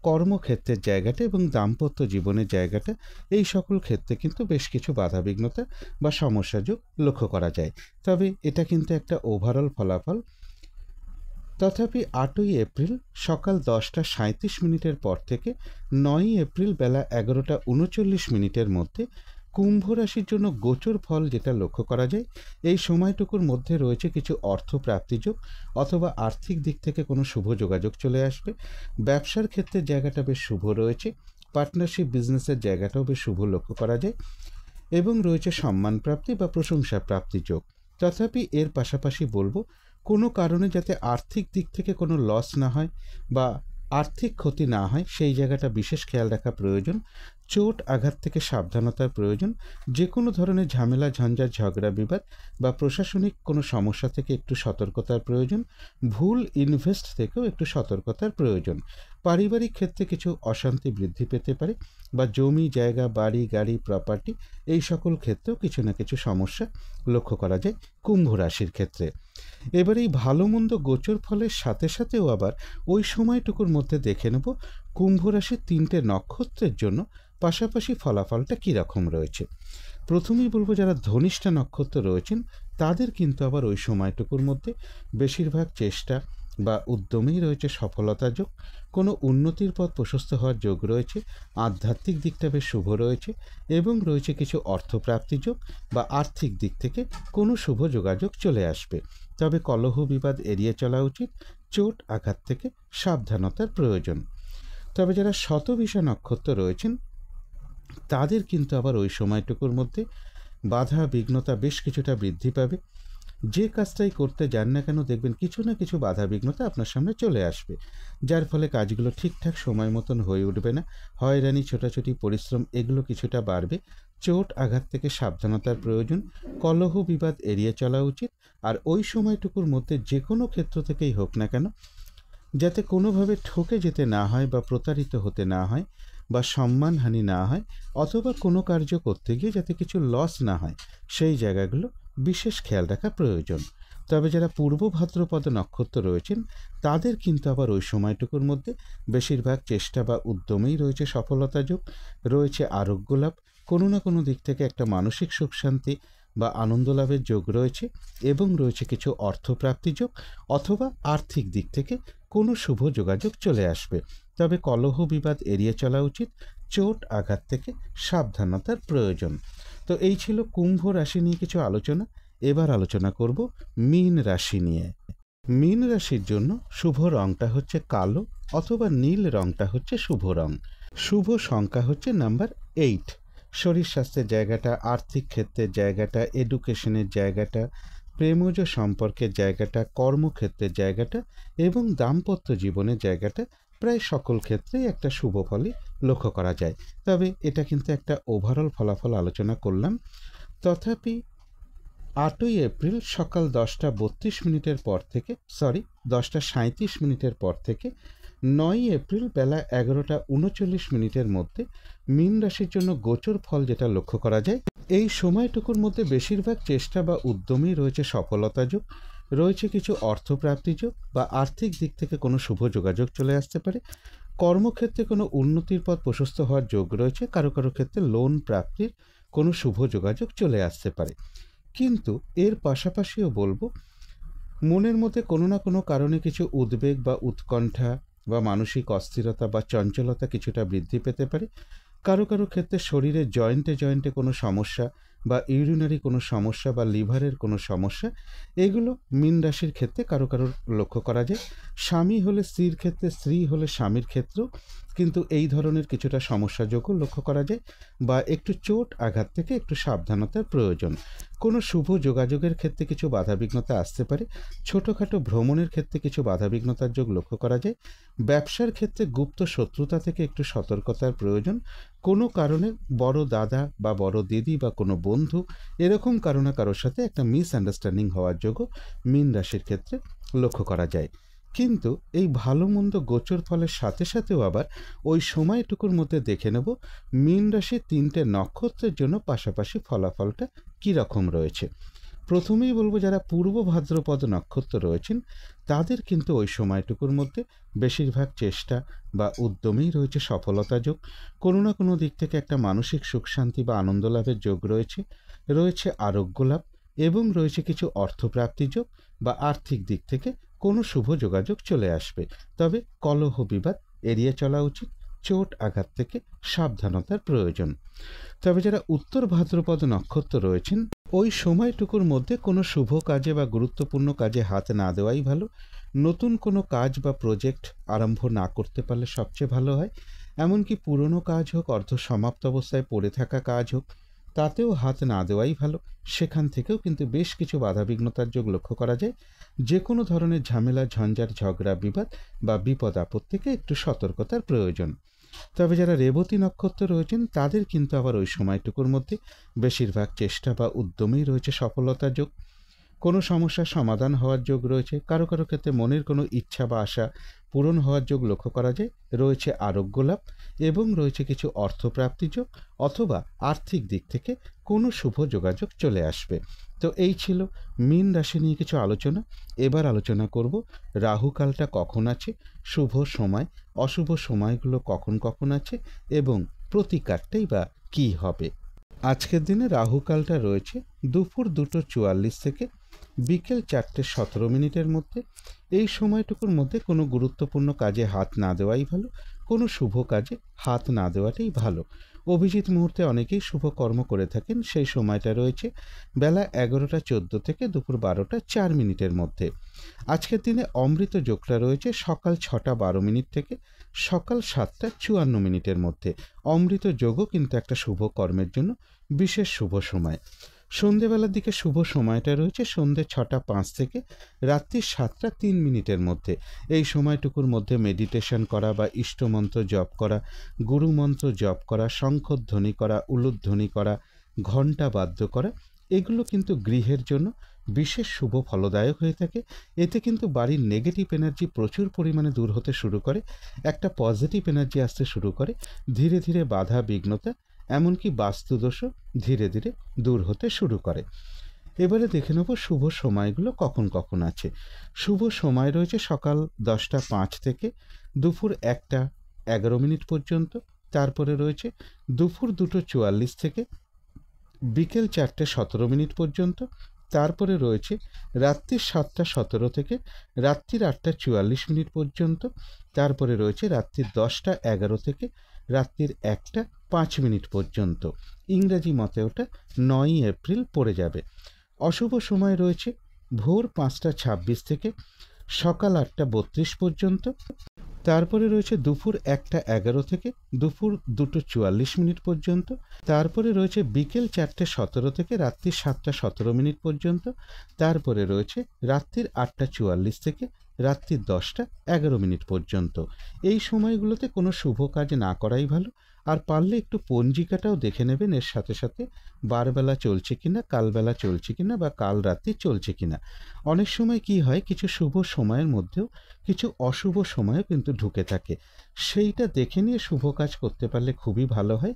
কর্মক্ষেত্রের জায়গাটা এবং দাম্পত্য জীবনের জায়গাটা, এই সকল ক্ষেত্রে কিন্তু বেশ কিছু বাধাবিঘ্নতা বা সমস্যাযোগ লক্ষ্য করা যায়। তবে এটা কিন্তু একটা ওভারঅল ফলাফল। তথাপি 8ই এপ্রিল সকাল 10:37 পর থেকে 9ই এপ্রিল বেলা 11:39 মধ্যে কুম্ভ রাশির জন্য গোচর ফল যেটা লক্ষ্য করা যায়, এই সময়টুকুর মধ্যে রয়েছে কিছু অর্থ প্রাপ্তিযোগ, অথবা আর্থিক দিক থেকে কোনো শুভ যোগাযোগ চলে আসবে। ব্যবসার ক্ষেত্রে জায়গাটা বেশ শুভ রয়েছে। পার্টনারশিপ বিজনেসের জায়গাটাও বেশ শুভ লক্ষ্য করা যায় এবং রয়েছে সম্মান প্রাপ্তি বা প্রশংসা প্রাপ্তি যোগ। তথাপি এর পাশাপাশি বলবো, কোনো কারণে যাতে আর্থিক দিক থেকে কোনো লস না হয় বা আর্থিক ক্ষতি না হয় সেই জায়গাটা বিশেষ খেয়াল রাখা প্রয়োজন। চোট আঘাত থেকে সাবধানতার প্রয়োজন। যে কোনো ধরনের ঝামেলা, ঝঞ্ঝাট, ঝগড়া বিবাদ বা প্রশাসনিক কোনো সমস্যা থেকে একটু সতর্কতার প্রয়োজন। ভুল ইনভেস্ট থেকেও একটু সতর্কতার প্রয়োজন। পারিবারিক ক্ষেত্রে কিছু অশান্তি বৃদ্ধি পেতে পারে, বা জমি জায়গা, বাড়ি গাড়ি, প্রপার্টি এই সকল ক্ষেত্রেও কিছু না কিছু সমস্যা লক্ষ্য করা যায় কুম্ভ রাশির ক্ষেত্রে। এবার এই ভালো মন্দ গোচর ফলের সাথে সাথেও আবার ওই সময়টুকুর মধ্যে দেখে নেব কুম্ভ রাশির 3টে নক্ষত্রের জন্য পাশাপাশি ফলাফলটা কীরকম রয়েছে। প্রথমেই বলবো, যারা ধনিষ্ঠা নক্ষত্র রয়েছেন তাদের কিন্তু আবার ওই সময়টুকুর মধ্যে বেশিরভাগ চেষ্টা বা উদ্যমেই রয়েছে সফলতা যোগ, কোনো উন্নতির পথ প্রশস্ত হওয়ার যোগ রয়েছে, আধ্যাত্মিক দিকটা বেশ শুভ রয়েছে এবং রয়েছে কিছু অর্থপ্রাপ্তি যোগ বা আর্থিক দিক থেকে কোনো শুভ যোগাযোগ চলে আসবে। তবে কলহ বিবাদ এড়িয়ে চলা উচিত, চোট আঘাত থেকে সাবধানতার প্রয়োজন। তবে যারা শতভিষা নক্ষত্র রয়েছেন তাদের কিন্তু আবার ওই সময়টুকুর মধ্যে বাধা বিঘ্নতা বেশ কিছুটা বৃদ্ধি পাবে। যে কাজটাই করতে যান না কেন দেখবেন কিছু না কিছু বাধা বিঘ্নতা আপনার সামনে চলে আসবে, যার ফলে কাজগুলো ঠিকঠাক সময় মতন হয়ে উঠবে না, হয়রানি ছোটাছুটি পরিশ্রম এগুলো কিছুটা বাড়বে। চোট আঘাত থেকে সাবধানতার প্রয়োজন, কলহ বিবাদ এড়িয়ে চলা উচিত। আর ওই সময়টুকুর মধ্যে যে কোনো ক্ষেত্র থেকেই হোক না কেন যাতে কোনোভাবে ঠকে যেতে না হয় বা প্রতারিত হতে না হয় বা সম্মানহানি না হয়, অথবা কোনো কার্য করতে গিয়ে যাতে কিছু লস না হয়, সেই জায়গাগুলো বিশেষ খেয়াল রাখা প্রয়োজন। তবে যারা পূর্ব ভাদ্রপদ নক্ষত্র রয়েছেন তাদের কিন্তু আবার ওই সময়টুকুর মধ্যে বেশিরভাগ চেষ্টা বা উদ্যমেই রয়েছে সফলতা যোগ, রয়েছে আরোগ্য লাভ, কোনো না কোনো দিক থেকে একটা মানসিক সুখ শান্তি বা আনন্দ লাভের যোগ রয়েছে এবং রয়েছে কিছু অর্থপ্রাপ্তি যোগ অথবা আর্থিক দিক থেকে কোনো শুভ যোগাযোগ চলে আসবে। তবে কলহ বিবাদ এড়িয়ে চলা উচিত, চোট আঘাত থেকে সাবধানতার প্রয়োজন। তো এই ছিল কুম্ভ রাশি নিয়ে কিছু আলোচনা। এবার আলোচনা করব মীন রাশি নিয়ে। মীন রাশির জন্য শুভ রংটা হচ্ছে কালো অথবা নীল রংটা হচ্ছে শুভ রং। শুভ সংখ্যা হচ্ছে নাম্বার 8। শরীর স্বাস্থ্যের জায়গাটা, আর্থিক ক্ষেত্রের জায়গাটা, এডুকেশনের জায়গাটা, প্রেমজ সম্পর্কের জায়গাটা, কর্মক্ষেত্রের জায়গাটা এবং দাম্পত্য জীবনের জায়গাটা প্রায় সকল ক্ষেত্রেই একটা শুভ ফলই লক্ষ্য করা যায়। তবে এটা কিন্তু একটা ওভারঅল ফলাফল আলোচনা করলাম। তথাপি 8ই এপ্রিল সকাল 10:32 পর থেকে 10:37 পর থেকে 9ই এপ্রিল বেলা 11:39 মধ্যে মীন রাশির জন্য গোচর ফল যেটা লক্ষ্য করা যায়, এই সময়টুকুর মধ্যে বেশিরভাগ চেষ্টা বা উদ্যমেই রয়েছে সফলতা যোগ, রয়েছে কিছু অর্থপ্রাপ্তি যোগ বা আর্থিক দিক থেকে কোনো শুভ যোগাযোগ চলে আসতে পারে, কর্মক্ষেত্রে কোনো উন্নতির পথ প্রশস্ত হওয়ার যোগ রয়েছে, কারো কারো ক্ষেত্রে লোন প্রাপ্তির কোনো শুভ যোগাযোগ চলে আসতে পারে। কিন্তু এর পাশাপাশিও বলবো মনের মধ্যে কোনো না কোনো কারণে কিছু উদ্বেগ বা উৎকণ্ঠা বা মানসিক অস্থিরতা বা চঞ্চলতা কিছুটা বৃদ্ধি পেতে পারে। কারো কারো ক্ষেত্রে শরীরের জয়েন্টে জয়েন্টে কোনো সমস্যা বা ইউরিনারি কোনো সমস্যা বা লিভারের কোনো সমস্যা, এগুলো মীন রাশির ক্ষেত্রে কারো কারোর লক্ষ্য করা যায়। স্বামী হলে স্ত্রীর ক্ষেত্রে, স্ত্রী হলে স্বামীর ক্ষেত্রেও কিন্তু এই ধরনের কিছুটা সমস্যাযোগও লক্ষ্য করা যায় বা একটু চোট আঘাত থেকে একটু সাবধানতার প্রয়োজন। কোনো শুভ যোগাযোগের ক্ষেত্রে কিছু বাধাবিঘ্নতা আসতে পারে, ছোটোখাটো ভ্রমণের ক্ষেত্রে কিছু বাধাবিঘ্নতার যোগ লক্ষ্য করা যায়, ব্যবসার ক্ষেত্রে গুপ্ত শত্রুতা থেকে একটু সতর্কতার প্রয়োজন, কোনো কারণে বড় দাদা বা বড় দিদি বা কোনো বন্ধু এরকম কারো না কারোর সাথে একটা মিসআন্ডারস্ট্যান্ডিং হওয়ার যোগও মীন রাশির ক্ষেত্রে লক্ষ্য করা যায়। কিন্তু এই ভালো মন্দ গোচর ফলের সাথে সাথেও আবার ওই সময়টুকুর মধ্যে দেখে নেব মীন রাশির 3টে নক্ষত্রের জন্য পাশাপাশি ফলাফলটা কী রকম রয়েছে। প্রথমেই বলবো যারা পূর্ব ভাদ্রপদ নক্ষত্র রয়েছেন তাদের কিন্তু ওই সময়টুকুর মধ্যে বেশিরভাগ চেষ্টা বা উদ্যমেই রয়েছে সফলতা যোগ, কোনো না কোনো দিক থেকে একটা মানসিক সুখ শান্তি বা আনন্দ লাভের যোগ রয়েছে, রয়েছে আরোগ্য লাভ এবং রয়েছে কিছু অর্থপ্রাপ্তি যোগ বা আর্থিক দিক থেকে কোনো শুভ যোগাযোগ চলে আসবে। তবে কলহ বিবাদ এড়িয়ে চলা উচিত, চোট আঘাত থেকে সাবধানতার প্রয়োজন। তবে যারা উত্তর ভাদ্রপদ নক্ষত্র রয়েছেন ওই সময়টুকুর মধ্যে কোনো শুভ কাজে বা গুরুত্বপূর্ণ কাজে হাত না দেওয়াই ভালো। নতুন কোনো কাজ বা প্রজেক্ট আরম্ভ না করতে পারলে সবচেয়ে ভালো হয়। এমনকি পুরনো কাজ হোক, অর্ধ সমাপ্ত অবস্থায় পড়ে থাকা কাজ হোক, তাতেও হাত না দেওয়াই ভালো। সেখান থেকেও কিন্তু বেশ কিছু বাধাবিঘ্নতার যোগ লক্ষ্য করা যায়। যে কোনো ধরনের ঝামেলা, ঝঞ্ঝাট, ঝগড়া, বিবাদ বা বিপদ আপদ থেকে একটু সতর্কতার প্রয়োজন। তবে যারা রেবতী নক্ষত্র রয়েছেন তাদের কিন্তু আবার ওই সময়টুকুর মধ্যে বেশিরভাগ চেষ্টা বা উদ্যমেই রয়েছে সফলতার যোগ, কোনো সমস্যার সমাধান হওয়ার যোগ রয়েছে, কারো কারো ক্ষেত্রে মনের কোনো ইচ্ছা বা আশা পূরণ হওয়ার যোগ লক্ষ্য করা যায়, রয়েছে আরোগ্য লাভ এবং রয়েছে কিছু অর্থপ্রাপ্তি যোগ অথবা আর্থিক দিক থেকে কোনো শুভ যোগাযোগ চলে আসবে। তো এই ছিল মীন রাশি নিয়ে কিছু আলোচনা। এবার আলোচনা করব রাহুকালটা কখন আছে, শুভ সময় অশুভ সময়গুলো কখন কখন আছে এবং প্রতিকারটাই বা কী হবে। আজকের দিনে রাহুকালটা রয়েছে দুপুর 2:44 থেকে বিকেল 4:17 মধ্যে। এই সময়টুকুর মধ্যে কোনো গুরুত্বপূর্ণ কাজে হাত না দেওয়াই ভালো, কোনো শুভ কাজে হাত না দেওয়াটাই ভালো। অভিজিৎ মুহূর্তে অনেকেই শুভ কর্ম করে থাকেন, সেই সময়টা রয়েছে বেলা 11:14 থেকে দুপুর 12:04 মধ্যে। আজকের দিনে অমৃত যোগটা রয়েছে সকাল 6:12 থেকে সকাল 7:54 মধ্যে। অমৃত যোগও কিন্তু একটা শুভ কর্মের জন্য বিশেষ শুভ সময়। সন্ধেবেলার দিকে শুভ সময়টা রয়েছে সন্ধে 6:05 থেকে রাত্রি 7:03 মধ্যে। এই সময়টুকুর মধ্যে মেডিটেশন করা বা ইষ্টমন্ত্র জপ করা, গুরুমন্ত্র জপ করা, শঙ্খধ্বনি করা, উলুধ্বনি করা, ঘণ্টা বাদ্য করা, এগুলো কিন্তু গৃহের জন্য বিশেষ শুভ ফলদায়ক হয়ে থাকে। এতে কিন্তু বাড়ির নেগেটিভ এনার্জি প্রচুর পরিমাণে দূর হতে শুরু করে, একটা পজিটিভ এনার্জি আসতে শুরু করে। ধীরে ধীরে বাধা বিঘ্নতা এমনকি বাস্তুদোষও ধীরে ধীরে দূর হতে শুরু করে। এবারে দেখে নেব শুভ সময়গুলো কখন কখন আছে। শুভ সময় রয়েছে সকাল 10:05 থেকে দুপুর 1:11 পর্যন্ত। তারপরে রয়েছে দুপুর 2:44 থেকে বিকেল 4:17 পর্যন্ত। তারপরে রয়েছে রাত্রি 7:17 থেকে রাত্রির 8:44 পর্যন্ত। তারপরে রয়েছে রাত্রির 10:11 থেকে রাত্রির 1:05 পর্যন্ত। ইংরাজি মতে ওটা 9 এপ্রিল পড়ে যাবে। অশুভ সময় রয়েছে ভোর 5:26 থেকে সকাল 8:32 পর্যন্ত। তারপরে রয়েছে দুপুর 1:11 থেকে দুপুর 2:44 পর্যন্ত। তারপরে রয়েছে বিকেল 4:17 থেকে রাত্রি 7:17 পর্যন্ত। তারপরে রয়েছে রাত্রির 8:44 থেকে রাত্রি 10:11 পর্যন্ত। এই সময়গুলোতে কোনো শুভ কাজ না করাই ভালো। আর পারলে একটু পঞ্জিকাটাও দেখে নেবেন এর সাথে সাথে, বারবেলা চলছে কিনা, কালবেলা চলছে কিনা বা কাল রাত্রি চলছে কিনা। অনেক সময় কি হয়, কিছু শুভ সময়ের মধ্যেও কিছু অশুভ সময়ও কিন্তু ঢুকে থাকে, সেইটা দেখে নিয়ে শুভ কাজ করতে পারলে খুবই ভালো হয়।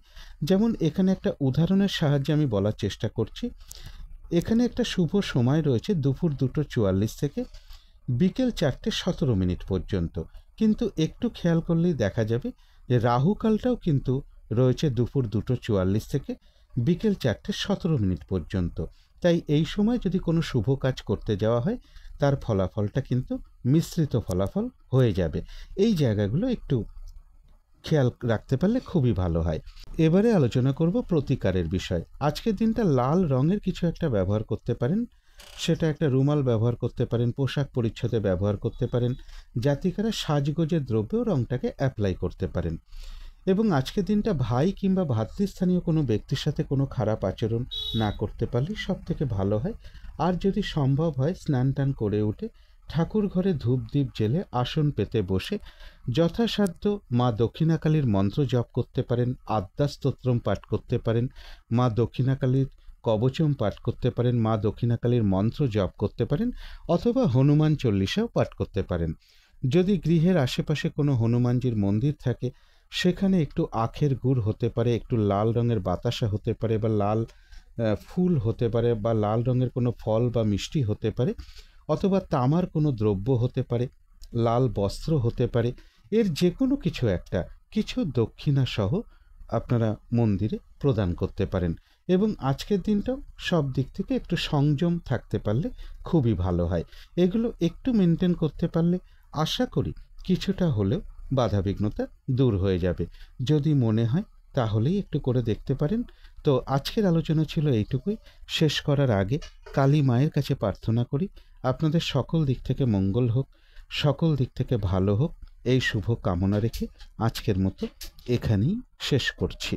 যেমন এখানে একটা উদাহরণের সাহায্যে আমি বলার চেষ্টা করছি। এখানে একটা শুভ সময় রয়েছে দুপুর 2:44 থেকে বিকেল 4:17 পর্যন্ত। কিন্তু একটু খেয়াল করলেই দেখা যাবে যে রাহুকালটাও কিন্তু রয়েছে দুপুর 2:44 থেকে বিকেল 4:17 পর্যন্ত। তাই এই সময় যদি কোনো শুভ কাজ করতে যাওয়া হয়, তার ফলাফলটা কিন্তু মিশ্রিত ফলাফল হয়ে যাবে। এই জায়গাগুলো একটু খেয়াল রাখতে পারলে খুবই ভালো হয়। এবারে আলোচনা করব প্রতিকারের বিষয়। আজকের দিনটা লাল রঙের কিছু একটা ব্যবহার করতে পারেন, সেটা একটা রুমাল ব্যবহার করতে পারেন, পোশাক পরিচ্ছদে ব্যবহার করতে পারেন, জাতিকারা সাজগোজের দ্রব্যেও রঙটাকে অ্যাপ্লাই করতে পারেন। এবং আজকের দিনটা ভাই কিংবা ভাতৃস্থানীয় কোনো ব্যক্তির সাথে কোনো খারাপ আচরণ না করতে পারলেই সব থেকে ভালো হয়। আর যদি সম্ভব হয় স্নান টান করে উঠে ঠাকুর ঘরে ধূপ দ্বীপ জেলে আসন পেতে বসে যথাসাধ্য মা দক্ষিণাকালীর মন্ত্র জপ করতে পারেন, আদ্যা স্তোত্রম পাঠ করতে পারেন, মা দক্ষিণাকালীর কবচম পাঠ করতে পারেন, মা দক্ষিণাকালীর মন্ত্র জপ করতে পারেন, অথবা হনুমান চল্লিশাও পাঠ করতে পারেন। যদি গৃহের আশেপাশে কোনো হনুমানজির মন্দির থাকে, সেখানে একটু আখের গুড় হতে পারে, একটু লাল রঙের বাতাসা হতে পারে, বা লাল ফুল হতে পারে, বা লাল রঙের কোনো ফল বা মিষ্টি হতে পারে, অথবা তামার কোনো দ্রব্য হতে পারে, লাল বস্ত্র হতে পারে। এর যে কোনো কিছু একটা কিছু দক্ষিণা সহ আপনারা মন্দিরে প্রদান করতে পারেন। এবং আজকের দিনটাও সব দিক থেকে একটু সংযম থাকতে পারলে খুবই ভালো হয়। এগুলো একটু মেনটেন করতে পারলে আশা করি কিছুটা হলেও বাধাবিঘ্নতা দূর হয়ে যাবে। যদি মনে হয় তাহলেই একটু করে দেখতে পারেন। তো আজকের আলোচনা ছিল এইটুকুই। শেষ করার আগে কালী মায়ের কাছে প্রার্থনা করি আপনাদের সকল দিক থেকে মঙ্গল হোক, সকল দিক থেকে ভালো হোক, এই শুভ কামনা রেখে আজকের মতো এখানেই শেষ করছি।